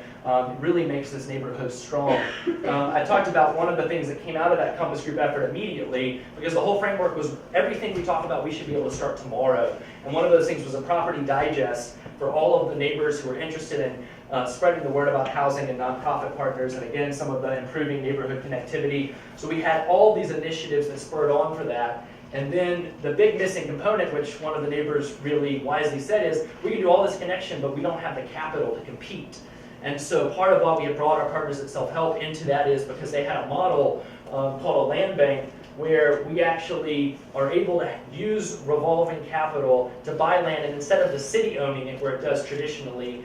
really makes this neighborhood strong. I talked about one of the things that came out of that Compass Group effort immediately, because the whole framework was everything we talk about we should be able to start tomorrow. And one of those things was a property digest for all of the neighbors who were interested in spreading the word about housing and nonprofit partners, and again, some of the improving neighborhood connectivity. So we had all these initiatives that spurred on for that. And then the big missing component, which one of the neighbors really wisely said, is we can do all this connection, but we don't have the capital to compete. And so part of why we had brought our partners at Self-Help into that is because they had a model called a land bank, where we actually are able to use revolving capital to buy land, and instead of the city owning it where it does traditionally,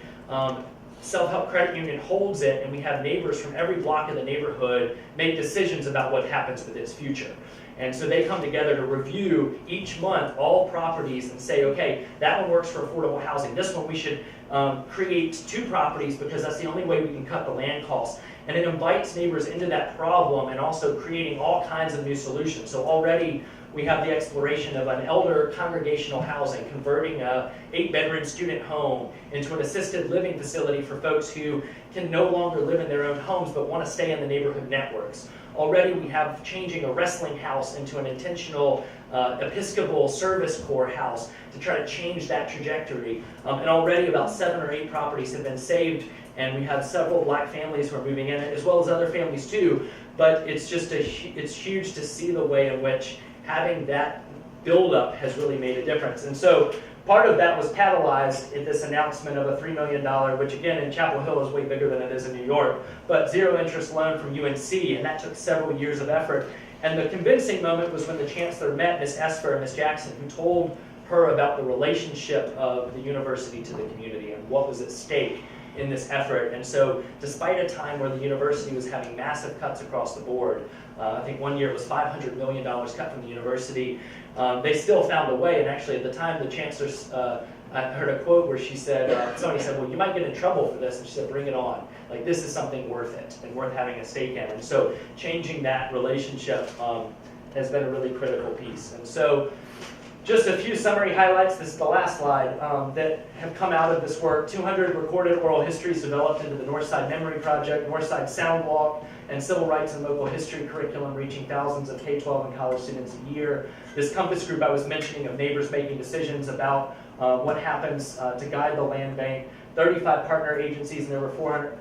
Self-Help Credit Union holds it, and we have neighbors from every block of the neighborhood make decisions about what happens with its future. And so they come together to review each month all properties and say, okay, that one works for affordable housing. This one we should create 2 properties because that's the only way we can cut the land costs. And it invites neighbors into that problem and also creating all kinds of new solutions. So already we have the exploration of an elder congregational housing, converting a 8-bedroom student home into an assisted living facility for folks who can no longer live in their own homes but want to stay in the neighborhood networks. Already we have changing a wrestling house into an intentional Episcopal service corps house to try to change that trajectory. And already about 7 or 8 properties have been saved, and we have several black families who are moving in, as well as other families too. But it's just it's huge to see the way in which having that buildup has really made a difference. And so part of that was catalyzed in this announcement of a $3 million, which again in Chapel Hill is way bigger than it is in New York, but zero interest loan from UNC, and that took several years of effort. And the convincing moment was when the chancellor met Ms. Esper and Ms. Jackson, who told her about the relationship of the university to the community and what was at stake in this effort. And so despite a time where the university was having massive cuts across the board, I think one year it was $500 million cut from the university, they still found a way. And actually at the time the chancellor, I heard a quote where she said, somebody said, well, you might get in trouble for this, and she said, bring it on. Like, this is something worth it and worth having a stake in. And so changing that relationship has been a really critical piece. And so just a few summary highlights, this is the last slide, that have come out of this work. 200 recorded oral histories developed into the Northside Memory Project, Northside Sound Walk, and Civil Rights and Local History curriculum reaching thousands of K-12 and college students a year. This Compass Group I was mentioning of neighbors making decisions about what happens to guide the land bank. 35 partner agencies, and there were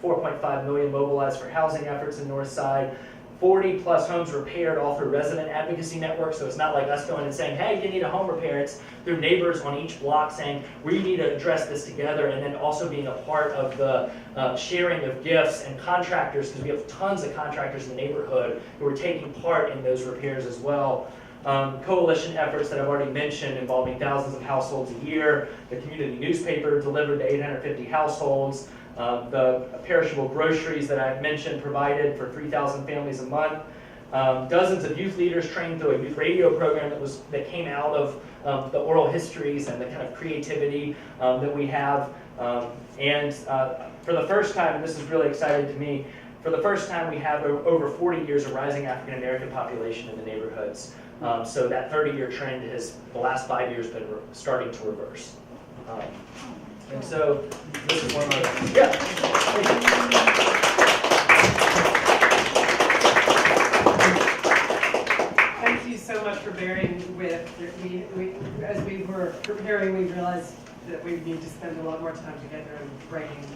4.5 million mobilized for housing efforts in Northside. 40 plus homes repaired, all through resident advocacy networks. So it's not like us going and saying, hey, you need a home repair. It's through neighbors on each block saying, we need to address this together, and then also being a part of the sharing of gifts and contractors, because we have tons of contractors in the neighborhood who are taking part in those repairs as well. Coalition efforts that I've already mentioned involving thousands of households a year. The community newspaper delivered to 850 households. The perishable groceries that I mentioned provided for 3,000 families a month. Dozens of youth leaders trained through a youth radio program that came out of the oral histories and the kind of creativity that we have. And for the first time, and this is really exciting to me, for the first time we have over 40 years of rising African American population in the neighborhoods. So that 30-year trend has, the last 5 years, been starting to reverse. And so this is one of my, yeah. Thank you so much for bearing with. As we were preparing, we realized that we need to spend a lot more time together and writing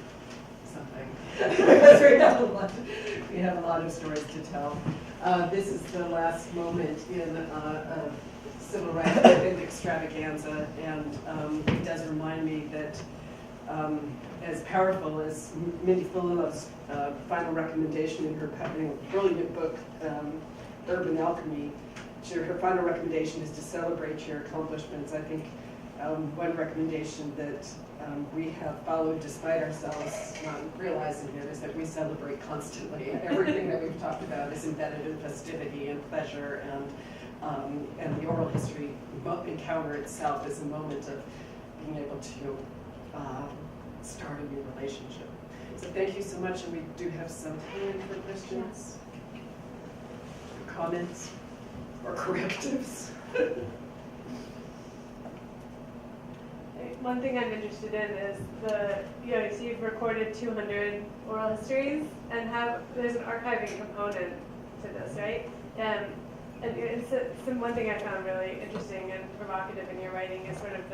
something. Because we have a lot of stories to tell. This is the last moment in a civil rights extravaganza, and it does remind me that as powerful as Mindy Philolov's final recommendation in her brilliant book, Urban Alchemy, her final recommendation is to celebrate your accomplishments. I think one recommendation that we have followed despite ourselves not realizing it is that we celebrate constantly. Everything that we've talked about is embedded in festivity and pleasure, and the oral history encounter itself is a moment of being able to start a new relationship. So thank you so much, and we do have some time for questions, or comments, or correctives. One thing I'm interested in is so you've recorded 200 oral histories and there's an archiving component to this, right? And one thing I found really interesting and provocative in your writing is sort of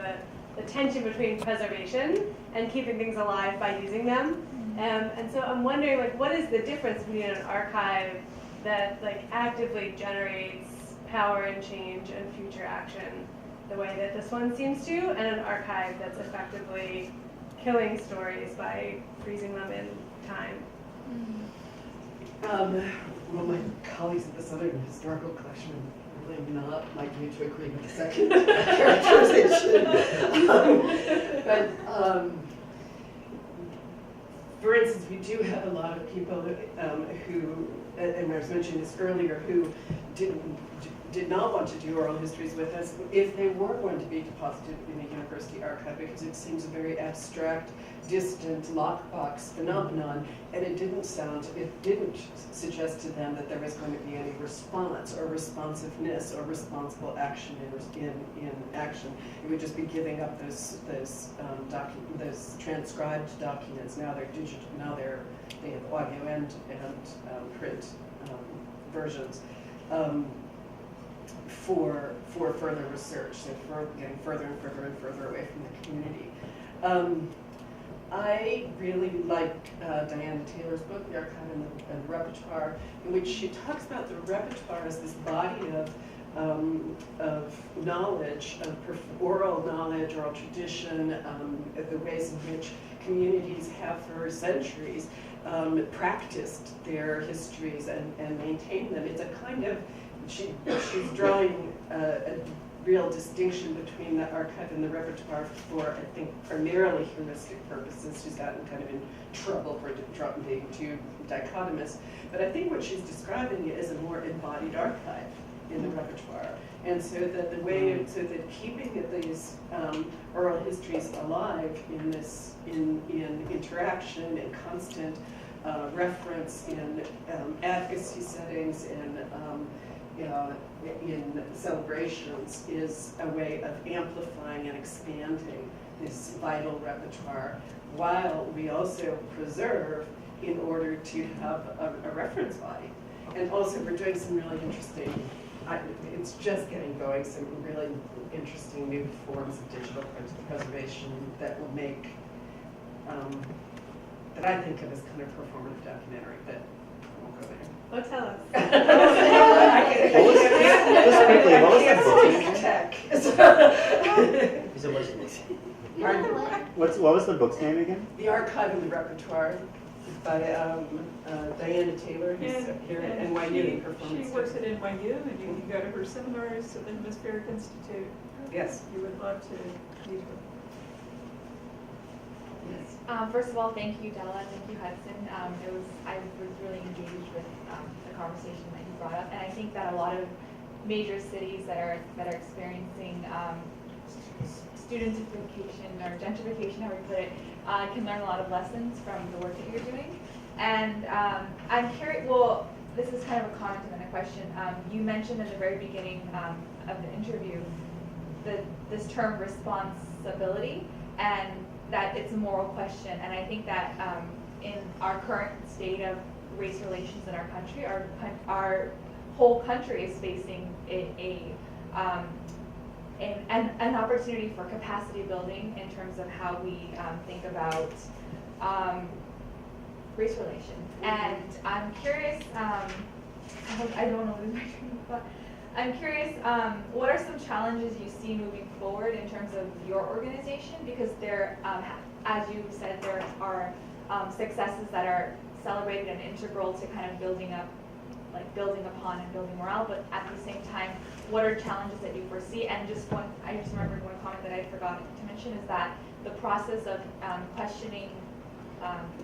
the tension between preservation and keeping things alive by using them. And so I'm wondering, what is the difference between an archive that actively generates power and change and future action the way that this one seems to, and an archive that's effectively killing stories by freezing them in time? Well, my colleagues at the Southern Historical Collection are really not like me to agree with the second characterization. But for instance, we do have a lot of people who, and I was mentioning this earlier, who did not want to do oral histories with us if they were going to be deposited in a university archive, because it seems a very abstract, distant, lockbox phenomenon, and it didn't suggest to them that there was going to be any response or responsiveness or responsible action in action. It would just be giving up those transcribed documents. Now they're digital. Now they have audio and print versions. For further research, so for getting further and further and further away from the community. I really like Diana Taylor's book, The Archive and the Repertoire, in which she talks about the repertoire as this body of knowledge, of oral knowledge, oral tradition, the ways in which communities have for centuries practiced their histories and maintained them. It's a kind of, she's drawing a real distinction between the archive and the repertoire for, I think, primarily heuristic purposes. She's gotten kind of in trouble for being too dichotomous. But I think what she's describing is a more embodied archive in the repertoire. And so that that keeping these oral histories alive in interaction and constant reference in advocacy settings and in celebrations is a way of amplifying and expanding this vital repertoire, while we also preserve in order to have a reference body. And also we're doing some really interesting, it's just getting going, some really interesting new forms of digital preservation that will make, that I think of as kind of performative documentary, but I won't go there. Oh, tell us. What was the book's name again? The Archive and the Repertoire by Diana Taylor, who's here at NYU. She works at NYU, and you can go to her seminars at the Hemispheric Institute. Yes. You would love to meet her. Yes. First of all, thank you, Della, and thank you, Hudson. I was really engaged with the conversation that you brought up, and I think that a lot of major cities that are experiencing studentification or gentrification, however you put it, can learn a lot of lessons from the work that you're doing. And I'm curious. Well, this is kind of a comment and then a question. You mentioned in the very beginning of the interview this term responsibility, and that it's a moral question, and I think that in our current state of race relations in our country, our whole country is facing an opportunity for capacity building in terms of how we think about race relations. And I'm curious, I don't know lose my train of thought. I'm curious, what are some challenges you see moving forward in terms of your organization? Because there, as you said, there are successes that are celebrated and integral to kind of building upon and building morale, but at the same time, what are challenges that you foresee? And I just remembered one comment that I forgot to mention is that the process of questioning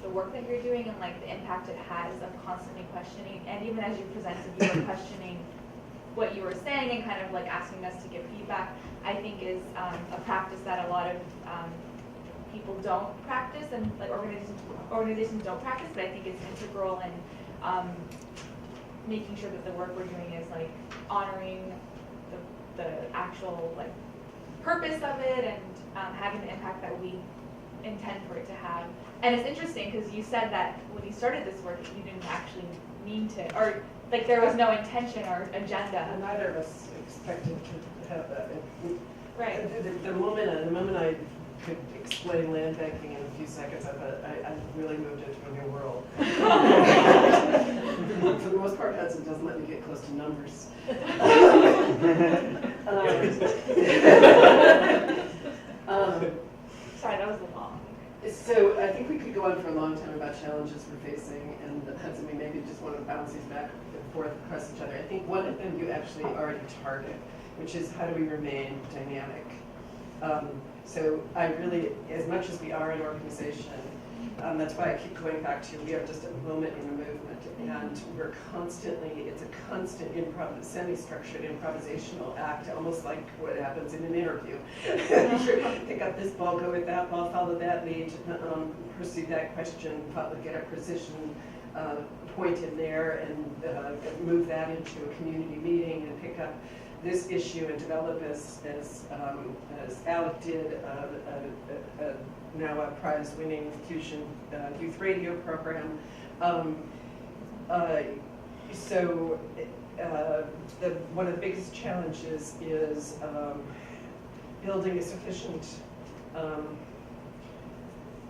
the work that you're doing and like the impact it has of constantly questioning, and even as you presented, you were questioning what you were saying and kind of like asking us to give feedback, I think is a practice that a lot of people don't practice, and like organizations don't practice, but I think it's integral in making sure that the work we're doing is like honoring the actual like purpose of it and having the impact that we intend for it to have. And it's interesting because you said that when you started this work, you didn't actually mean to, or like there was no intention or agenda. And neither of us expected to have that. Right. The moment I could explain land banking in a few seconds, I thought I really moved into a new world. For the most part, Hudson doesn't let me get close to numbers. Sorry, that was a long. So I think we could go on for a long time about challenges we're facing, and Hudson, we maybe just want to bounce these back and forth across each other. I think one of them you actually already target, which is how do we remain dynamic. So I really, as much as we are an organization, that's why I keep going back to we are just a moment in a movement, and we're constantly, it's a constant semi-structured improvisational act, almost like what happens in an interview. Pick up this ball, go with that ball, follow that lead, pursue that question, get a precision point in there, and move that into a community meeting, and pick up this issue and develop as Alec did, now a prize-winning Fusion youth radio program. One of the biggest challenges is building a sufficient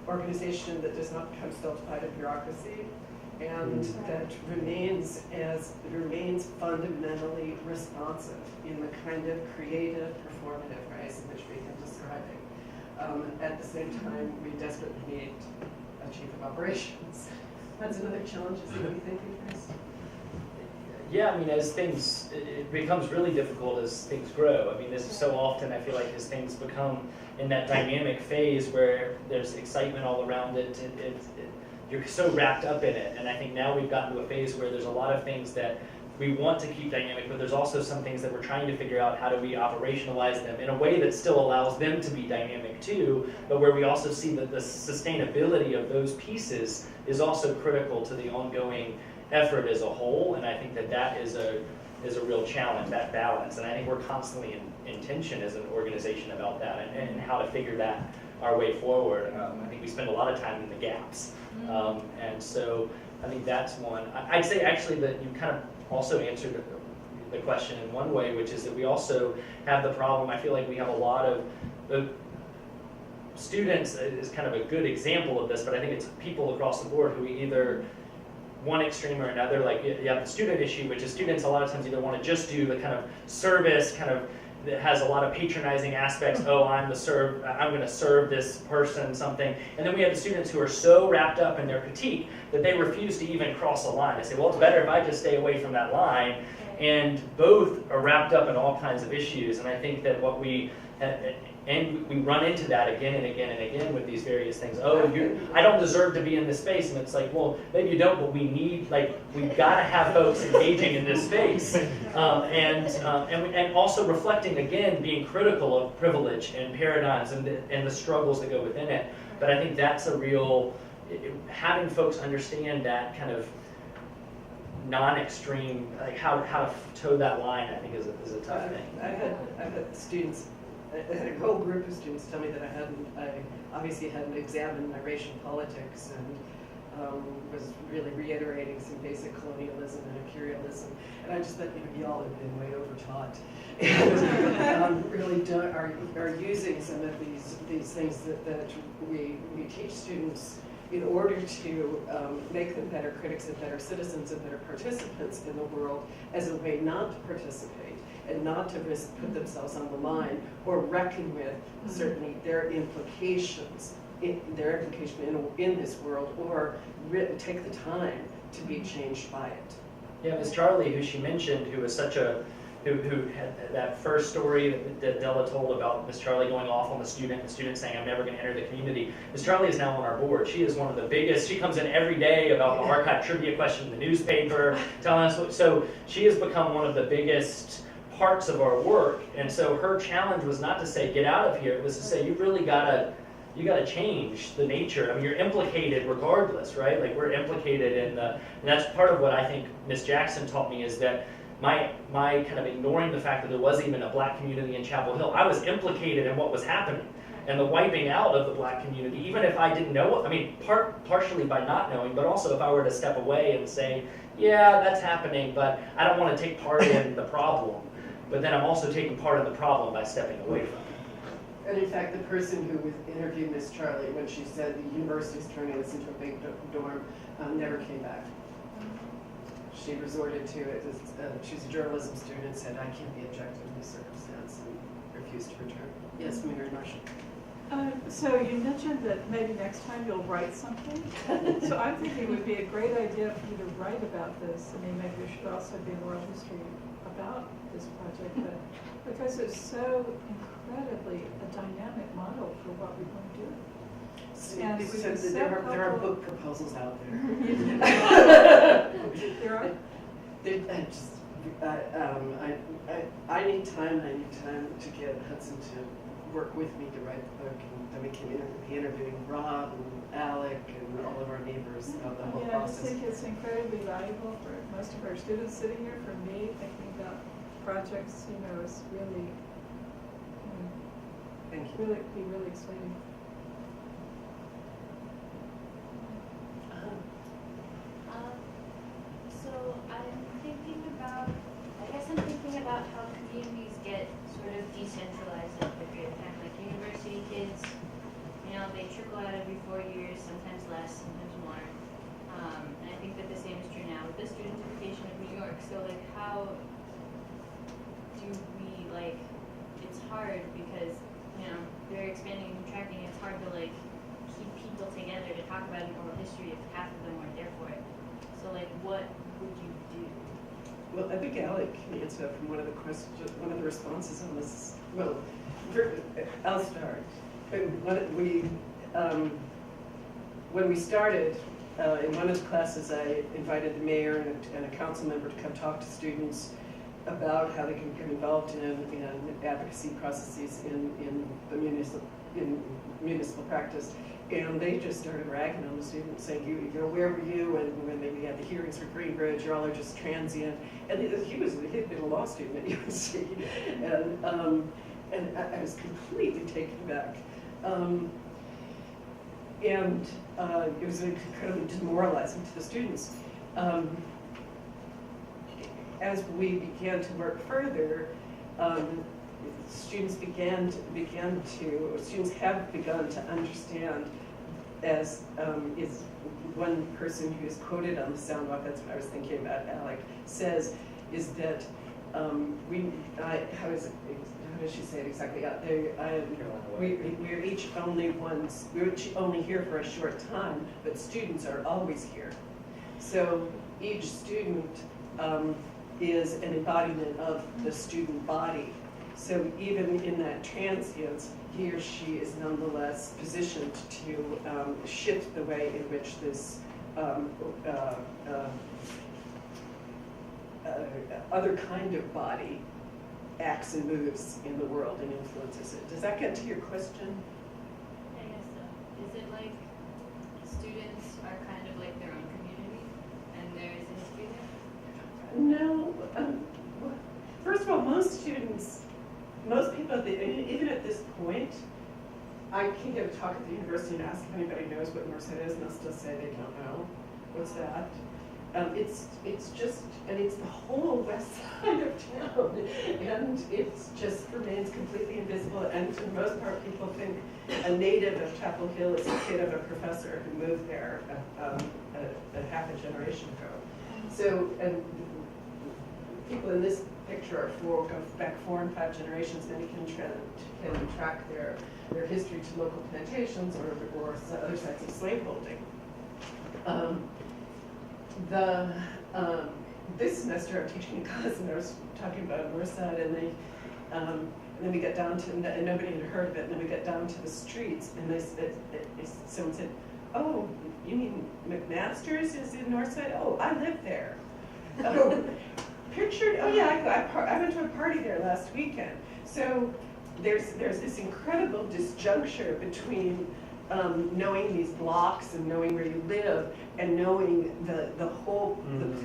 organization that does not become stultified in bureaucracy, and that remains fundamentally responsive in the kind of creative, performative ways in which we've been describing. At the same time, we desperately need a chief of operations. That's another challenge that we think we face. Yeah, I mean, it becomes really difficult as things grow. I mean, this is so often, I feel like, as things become in that dynamic phase where there's excitement all around it, you're so wrapped up in it. And I think now we've gotten to a phase where there's a lot of things that we want to keep dynamic, but there's also some things that we're trying to figure out how do we operationalize them in a way that still allows them to be dynamic too, but where we also see that the sustainability of those pieces is also critical to the ongoing effort as a whole. And I think that is a real challenge, that balance. And I think we're constantly in tension as an organization about that and how to figure that our way forward. I think we spend a lot of time in the gaps. And so I think that's one. I'd say actually that you kind of also answered the question in one way, which is that we also have the problem, I feel like we have a lot of students is kind of a good example of this, but I think it's people across the board who either one extreme or another. Like you have the student issue, which is students a lot of times either want to just do the kind of service, kind of that has a lot of patronizing aspects. Oh, I'm going to serve this person something. And then we have the students who are so wrapped up in their critique that they refuse to even cross a line. They say, well, it's better if I just stay away from that line. And both are wrapped up in all kinds of issues. And I think that what we run into that again and again and again with these various things. Oh, I don't deserve to be in this space. And it's like, well, maybe you don't, but we've got to have folks engaging in this space. And also reflecting, again, being critical of privilege and paradigms and the struggles that go within it. But I think that's a real, having folks understand that kind of non-extreme, like how to toe that line, I think is a tough thing. I've had students I had a whole group of students tell me that I obviously hadn't examined my racial politics and was really reiterating some basic colonialism and imperialism. And I just thought, y'all have been way overtaught. And really are using some of these things that we teach students in order to make them better critics and better citizens and better participants in the world as a way not to participate and not to risk put themselves on the line or reckon with certainly their implications in this world, or take the time to be changed by it. Yeah, Miss Charlie, who she mentioned, who was such a who had that first story that Della told about Miss Charlie going off on the student saying, I'm never going to enter the community. Miss Charlie is now on our board. She is one of the biggest. She comes in every day about the archive trivia question in the newspaper, telling us. So she has become one of the biggest parts of our work. And so her challenge was not to say, get out of here. It was to say, you really got to change the nature. I mean, you're implicated regardless, right? Like, we're implicated in the, and that's part of what I think Miss Jackson taught me, is that my kind of ignoring the fact that there was even a black community in Chapel Hill. I was implicated in what was happening and the wiping out of the black community, even if I didn't know it. I mean, partially by not knowing, but also if I were to step away and say, yeah, that's happening, but I don't want to take part in the problem. But then I'm also taking part in the problem by stepping away from it. And in fact, the person who interviewed Miss Charlie, when she said the university's turning this into a big dorm, never came back. She resorted to it. She's a journalism student and said, I can't be objective in this circumstance, and refused to return. Yes, Marian Marshall. So you mentioned that maybe next time you'll write something. So I'm thinking it would be a great idea for you to write about this. I mean, maybe there should also be an oral history about this project, but because it's so incredibly a dynamic model for what we want to do. And it would be so there are book proposals out there. There are? I need time to get Hudson to work with me to write the book, and then we can be interviewing Rob and Alec and all of our neighbors about the whole Yeah, process. I just think it's incredibly valuable for most of our students sitting here. For me, thinking about projects, is really, Thank you. be really exciting. So I'm thinking about how communities get sort of decentralized at a period of time. Like university kids, they trickle out every 4 years, sometimes less, sometimes more. And I think that the same is true now with the studentification of New York. So like, how do we it's hard because, they're expanding and contracting. It's hard to keep people together to talk about an oral history if half of them weren't there for it. So what would you do? Well, I think Alec can answer that from one of the responses on this. Well, I'll start. When we started, in one of the classes, I invited the mayor and a council member to come talk to students about how they can get involved in advocacy processes in municipal practice. And they just started ragging on the students, saying, where were you? And when we had the hearings for Greenbridge, you all are just transient. And he'd been a law student at UNC. And I was completely taken aback. And it was incredibly demoralizing to the students. As we began to work further, students have begun to understand, as is one person who is quoted on the soundbite, that's what I was thinking about, Alec, says, is that how does she say it exactly? We're each only here for a short time, but students are always here. So each student is an embodiment of the student body. So even in that transience, he or she is nonetheless positioned to shift the way in which this other kind of body acts and moves in the world and influences it. Does that get to your question? I guess so. Is it like students are kind of like their own community and there is a history there? No. First of all, most people about even at this point, I can give a talk at the university and ask if anybody knows what Northside is, and they'll still say they don't know. What's that? It's just, and it's the whole west side of town, and it just remains completely invisible. And for the most part, people think a native of Chapel Hill is a kid of a professor who moved there a half a generation ago. So, and people in this picture go back 4 and 5 generations, and you can track their history to local plantations or other sites of slaveholding. This semester I'm teaching a class, and I was talking about Northside, and then we get down to, and nobody had heard of it, and then we get down to the streets, and someone said, "Oh, you mean McMaster's is in Northside? Oh, I live there." Oh, pictured? Oh yeah, I went to a party there last weekend. So there's this incredible disjuncture between knowing these blocks and knowing where you live and knowing the whole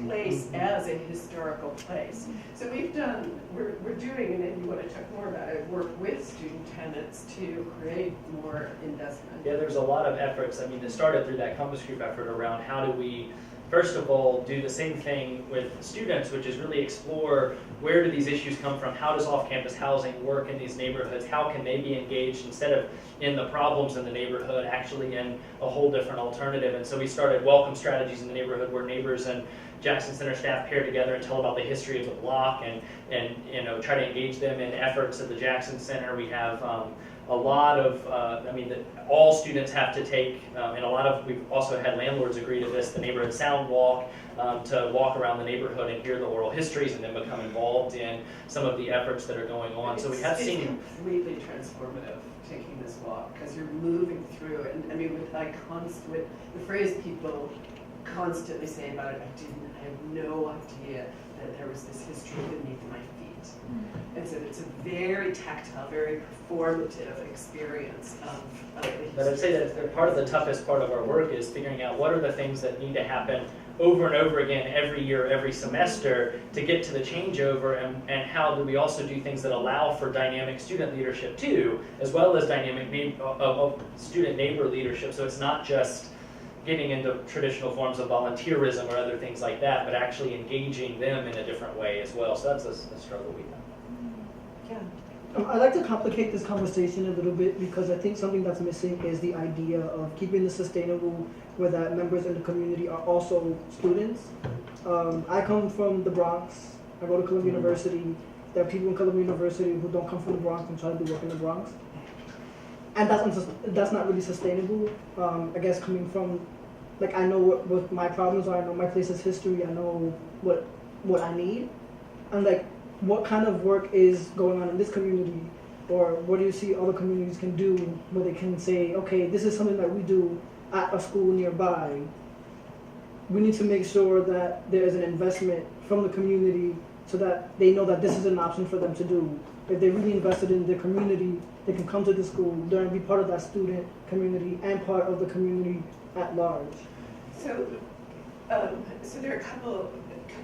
place as a historical place. So we're doing, and then you want to talk more about it, work with student tenants to create more investment. Yeah, there's a lot of efforts. I mean, it started through that Compass Group effort around how do we, first of all, do the same thing with students, which is really explore where do these issues come from, how does off-campus housing work in these neighborhoods, how can they be engaged instead of in the problems in the neighborhood, actually in a whole different alternative. And so we started welcome strategies in the neighborhood where neighbors and Jackson Center staff pair together and tell about the history of the block and you know, try to engage them in efforts at the Jackson Center. We have a lot of, all students have to take, and we've also had landlords agree to this, the neighborhood sound walk, to walk around the neighborhood and hear the oral histories and then become involved in some of the efforts that are going on. So we have seen it's completely transformative taking this walk, because you're moving through it. And I mean, with the phrase people constantly say about it, I have no idea that there was this history beneath my feet. And so it's a very tactile, very performative experience of the history. But I'd say that part of the toughest part of our work is figuring out what are the things that need to happen over and over again every year, every semester to get to the changeover, and how do we also do things that allow for dynamic student leadership too, as well as dynamic student neighbor leadership. So it's not just getting into traditional forms of volunteerism or other things like that, but actually engaging them in a different way as well. So that's a struggle we have. Yeah. I'd like to complicate this conversation a little bit, because I think something that's missing is the idea of keeping this sustainable, where that members in the community are also students. I come from the Bronx. I go to Columbia University. There are people in Columbia University who don't come from the Bronx and try to do work in the Bronx. And that's not really sustainable. I guess coming from, like, I know what my problems are, I know my place's history, I know what I need. And like, what kind of work is going on in this community, or what do you see other communities can do where they can say, okay, this is something that we do at a school nearby. We need to make sure that there is an investment from the community so that they know that this is an option for them to do. If they're really invested in their community, they can come to the school, learn, be part of that student community and part of the community at large. So there are a couple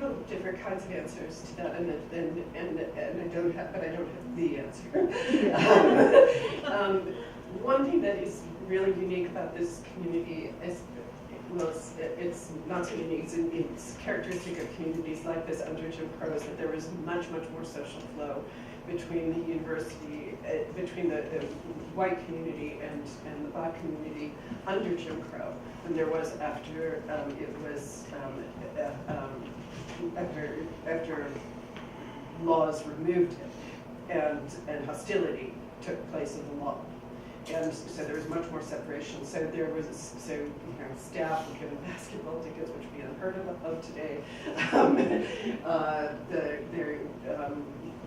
of different kinds of answers to that, and I don't have the answer. One thing that is really unique about this community is, well, it's not so unique. It's characteristic of communities like this under Jim Crow, is that there was much more social flow between the university, between the white community and the black community under Jim Crow, than there was after after laws removed it and hostility took place of the law. And so there was much more separation. So there was, staff were given basketball tickets, which would be unheard of today. Their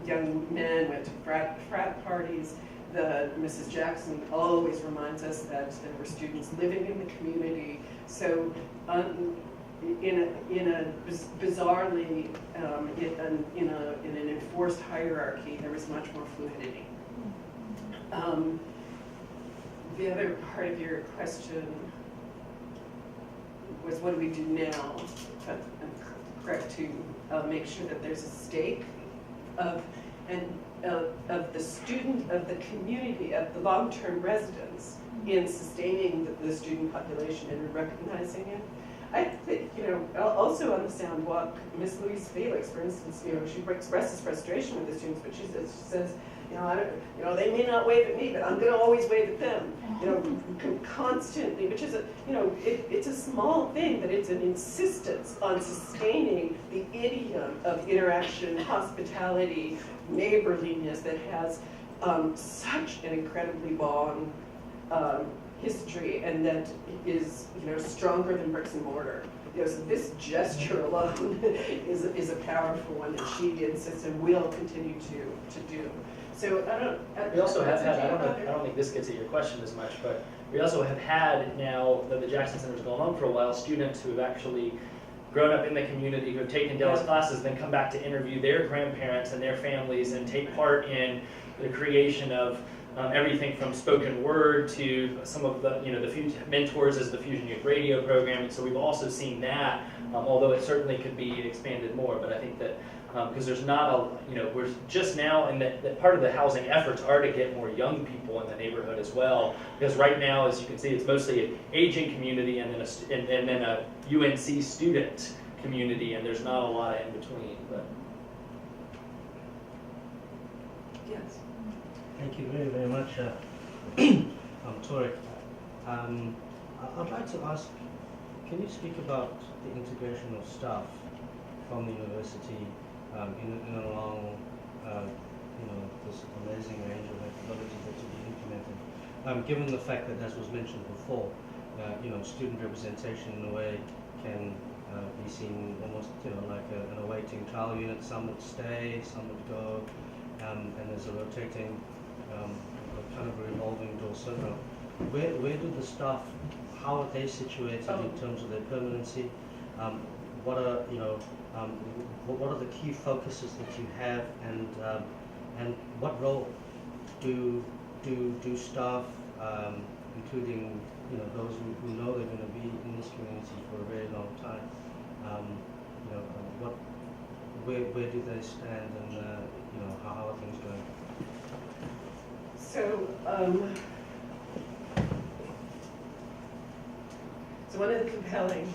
young men went to frat parties. Mrs. Jackson always reminds us that there were students living in the community. So in a bizarrely, in an enforced hierarchy, there was much more fluidity. The other part of your question was, what do we do now to make sure that there's a stake of and of the student, of the community, of the long-term residents in sustaining the student population and recognizing it. I think, also on the sound walk, Miss Louise Felix, for instance, she expresses frustration with the students, but she says, they may not wave at me, but I'm going to always wave at them. Constantly, which is it's a small thing, but it's an insistence on sustaining the idiom of interaction, hospitality, neighborliness that has such an incredibly long history, and that is stronger than bricks and mortar. So this gesture alone is a powerful one that she insists and will continue to do. So I don't. We also have had. I don't think this gets at your question as much, but we also have had now that the Jackson Center's gone on for a while, students who have actually grown up in the community, who have taken Della's classes, then come back to interview their grandparents and their families and take part in the creation of everything from spoken word to some of the the mentors as the Fusion Youth Radio program. And so we've also seen that, although it certainly could be expanded more. But I think that because there's not we're just now, and that part of the housing efforts are to get more young people in the neighborhood as well. Because right now, as you can see, it's mostly an aging community and then a UNC student community, and there's not a lot in between. But Yes. Thank you very, very much, Torek. I'd like to ask, can you speak about the integration of staff from the university in along, this amazing range of methodologies that to be implemented? Given the fact that, as was mentioned before, student representation in a way can be seen almost, like an awaiting trial unit. Some would stay, some would go, and there's a rotating, kind of revolving door syndrome. Where do the staff, how are they situated in terms of their permanency? What are what are the key focuses that you have, and what role do staff, including those who know they're going to be in this community for a very long time, where do they stand, and how are things going? So, so one of the compelling,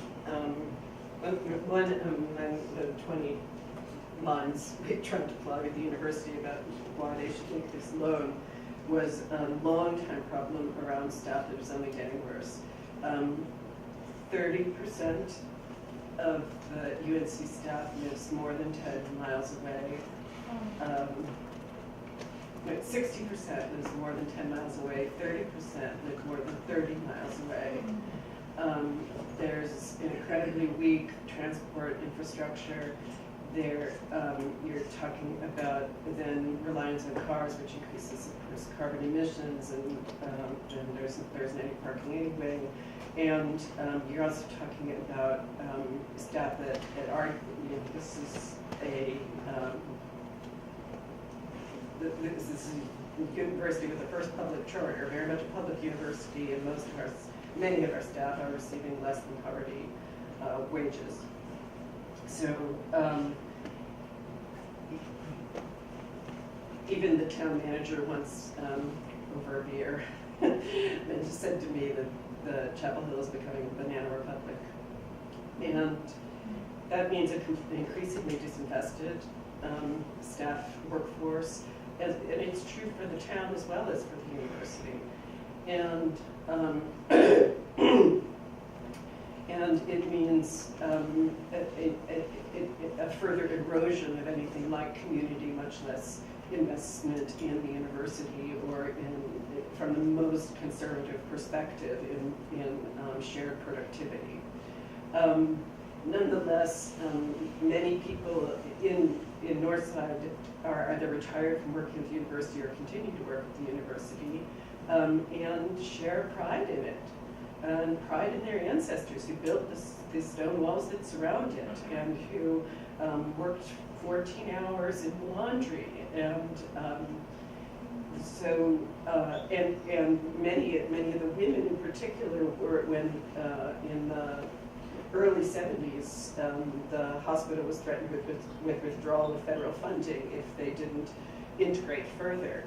the 20 lines Trump applied with the university about why they should take this loan was a long-time problem around staff that was only getting worse. 30% of the UNC staff lives more than 10 miles away. 60% lives more than 10 miles away, 30% live more than 30 miles away. There's an incredibly weak transport infrastructure. There, you're talking about then reliance on cars, which increases, of course, carbon emissions, and there isn't any parking anyway. And you're also talking about staff that are, this is a this is a university with the first public charter, very much a public university, and many of our staff are receiving less than poverty wages. So even the town manager once, over a beer, just said to me that the Chapel Hill is becoming a banana republic. And that means an increasingly disinvested staff workforce. And it's true for the town as well as for the university. And and it means a further erosion of anything like community, much less investment in the university or from the most conservative perspective in shared productivity. Nonetheless, many people in Northside are either retired from working at the university or continue to work at the university and share pride in it, and pride in their ancestors who built the stone walls that surround it, and who worked 14 hours in laundry, and so and many of the women in particular were in the early 70s, the hospital was threatened with withdrawal of federal funding if they didn't integrate further.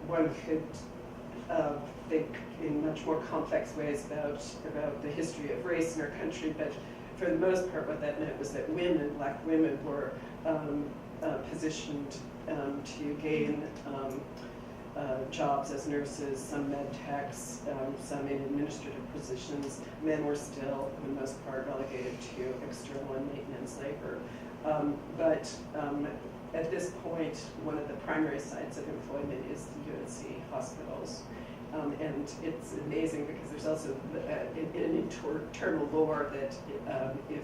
One could think in much more complex ways about the history of race in our country, but for the most part what that meant was that black women were positioned to gain jobs as nurses, some med techs, some in administrative positions. Men were still, for the most part, relegated to external and maintenance labor. But at this point, one of the primary sites of employment is the UNC hospitals. And it's amazing because there's also an internal lore that if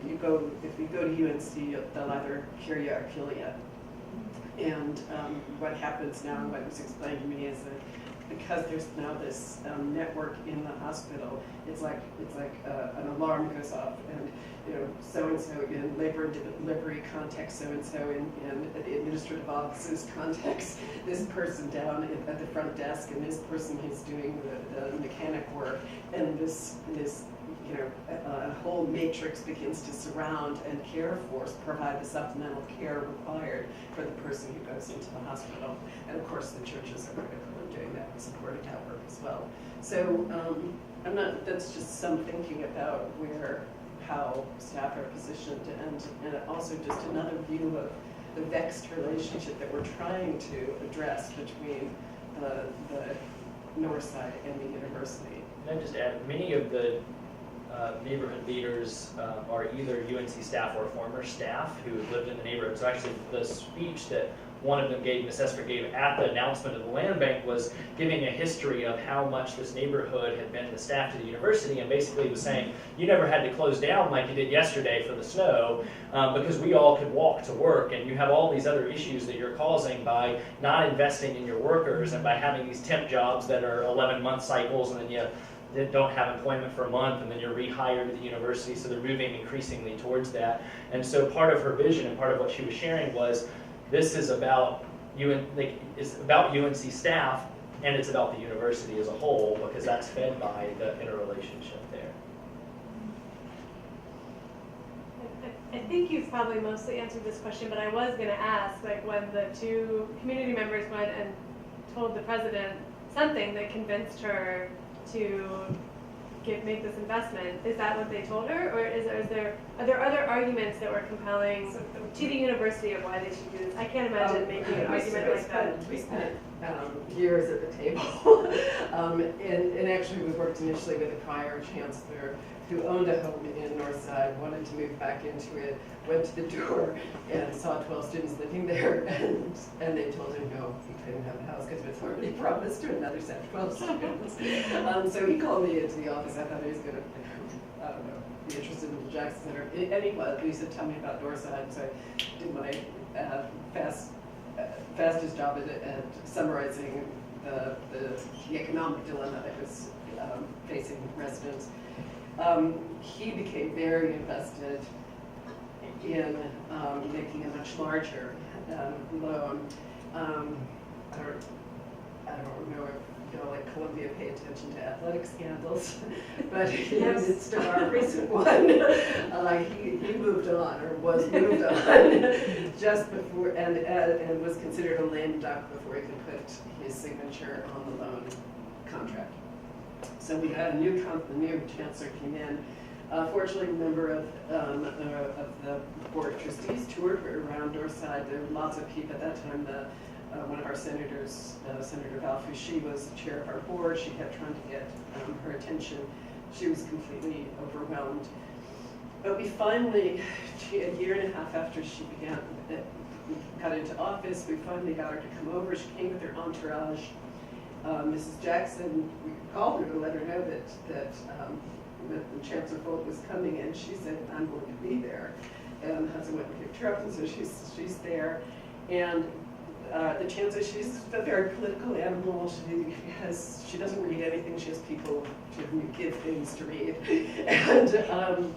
you go to UNC, they'll either cure you or kill you. And what happens now, and what was explained to me, is that because there's now this network in the hospital, it's like an alarm goes off, and so and so in labor and delivery context, so and so in the administrative offices context, this person down at the front desk, and this person is doing the mechanic work, and this a whole matrix begins to surround and care for, provide the supplemental care required for the person who goes into the hospital. And of course the churches are critical in doing that and supporting that work as well. So that's just some thinking about how staff are positioned, and also just another view of the vexed relationship that we're trying to address between the north side and the university. Can I just add, many of the neighborhood leaders are either UNC staff or former staff who lived in the neighborhood. So actually the speech that one of them gave, Ms. Esper gave at the announcement of the land bank, was giving a history of how much this neighborhood had been the staff to the university, and basically was saying, you never had to close down like you did yesterday for the snow, because we all could walk to work, and you have all these other issues that you're causing by not investing in your workers and by having these temp jobs that are 11-month cycles, and then you don't have employment for a month, and then you're rehired at the university, so they're moving increasingly towards that. And so part of her vision and part of what she was sharing was, this is about UNC staff, and it's about the university as a whole, because that's fed by the interrelationship there. I think you've probably mostly answered this question, but I was going to ask, like, when the two community members went and told the president something that convinced her to make this investment, is that what they told her, or are there other arguments that were compelling to the university of why they should do this? I can't imagine making an argument like that. We spent years at the table, and actually we worked initially with a prior chancellor who owned a home in Northside, wanted to move back into it, went to the door and saw 12 students living there, and they told him no, he couldn't have a house because it was already promised to another set of 12 students. So he called me into the office. I thought he was going to, I don't know, be interested in the Jackson Center. And he was. He said, tell me about Northside. So I did my fastest job at summarizing the economic dilemma that was facing residents. He became very invested in making a much larger loan. I don't know if like Columbia pay attention to athletic scandals, but in its our recent one, he moved on, or was moved on, just before, and was considered a lame duck before he could put his signature on the loan contract. So we had the new chancellor came in. Fortunately, a member of the board of trustees toured around Northside. There were lots of people at that time. One of our senators, Senator Val Fouché, was the chair of our board. She kept trying to get her attention. She was completely overwhelmed. But we finally, a year and a half after she got into office, we finally got her to come over. She came with her entourage. Mrs. Jackson, we called her to let her know that Chancellor Pollock was coming, and she said, I'm going to be there. And Hudson went and picked her up, and so she's there. And the Chancellor, she's a very political animal. She doesn't read anything. She has people to give things to read. And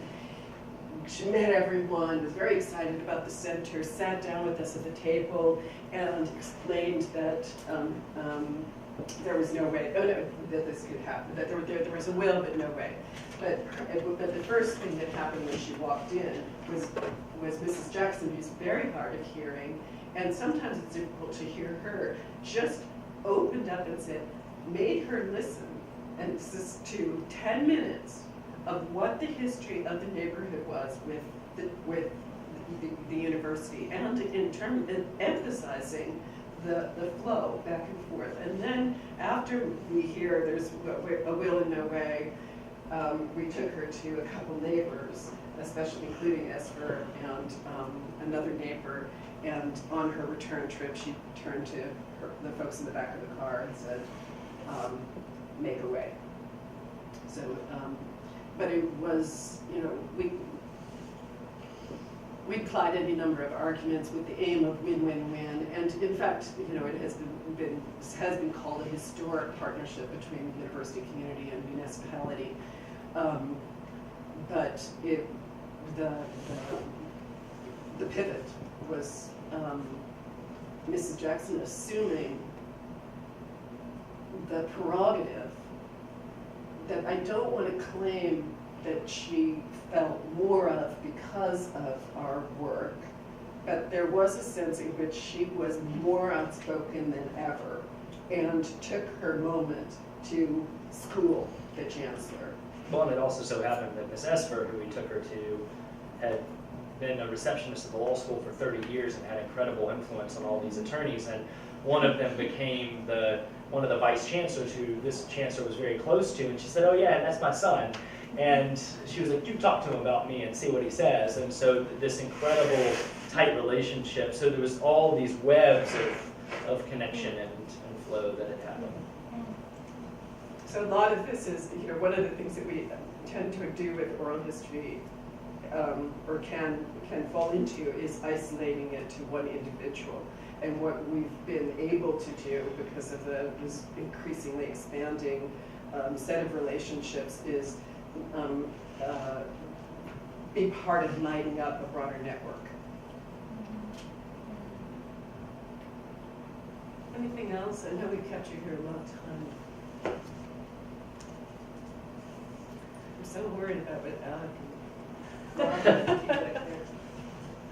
she met everyone, was very excited about the center, sat down with us at the table, and explained that there was no way, oh no, that this could happen, that there was a will, but no way. But the first thing that happened when she walked in was Mrs. Jackson, who's very hard of hearing, and sometimes it's difficult to hear her, just opened up and said, made her listen, and this is to 10 minutes of what the history of the neighborhood was with the university, and in terms of emphasizing the flow back and forth. And then after we hear there's a will and no way, we took her to a couple neighbors, especially including Esper and another neighbor. And on her return trip, she turned to the folks in the back of the car and said, make a way. So, but it was, you know, we applied any number of arguments with the aim of win-win-win, and in fact, you know, it has been called a historic partnership between the university community and municipality. But the pivot was Mrs. Jackson assuming the prerogative that I don't want to claim that she felt more of because of our work, but there was a sense in which she was more outspoken than ever and took her moment to school the chancellor. Well, and it also so happened that Miss Esper, who we took her to, had been a receptionist at the law school for 30 years and had incredible influence on all these attorneys, and one of them became one of the vice chancellors who this chancellor was very close to, and she said, oh yeah, that's my son. And she was like, you talk to him about me and see what he says. And so this incredible tight relationship, so there was all these webs of connection and flow that had happened. So a lot of this is, you know, one of the things that we tend to do with oral history, or can fall into, is isolating it to one individual. And what we've been able to do, because of this increasingly expanding set of relationships, is be part of lighting up a broader network. Anything else? I know we kept you here a long time. I'm so worried about what Alec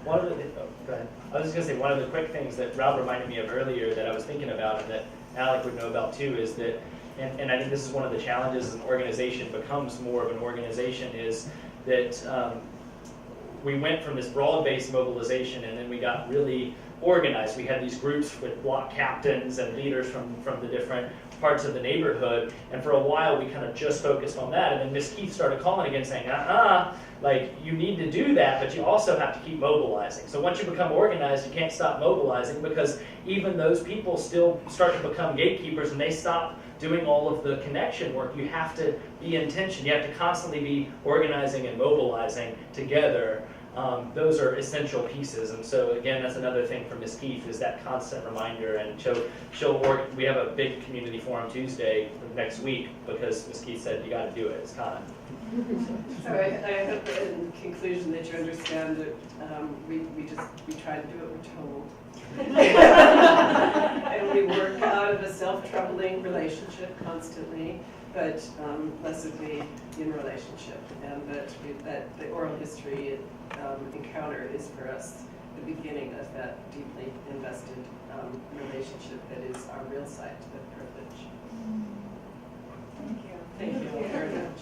One of the, oh, go ahead. I was just going to say, one of the quick things that Ralph reminded me of earlier that I was thinking about and that Alec would know about too is that, and I think this is one of the challenges as an organization becomes more of an organization, is that we went from this broad-based mobilization and then we got really organized. We had these groups with block captains and leaders from the different parts of the neighborhood, and for a while we kind of just focused on that, and then Miss Keith started calling again saying, like, you need to do that, but you also have to keep mobilizing. So once you become organized, you can't stop mobilizing, because even those people still start to become gatekeepers and they stop doing all of the connection work. You have to be in tension. You have to constantly be organizing and mobilizing together. Those are essential pieces, and so again, that's another thing for Ms. Keith, is that constant reminder. And we have a big community forum Tuesday next week because Ms. Keith said you got to do it. It's time. So I hope that in conclusion that you understand that we try to do what we're told. And we work out of a self-troubling relationship constantly, but blessedly in relationship, and that the oral history encounter is for us the beginning of that deeply invested relationship that is our real site of privilege. Thank you. Thank you all very much.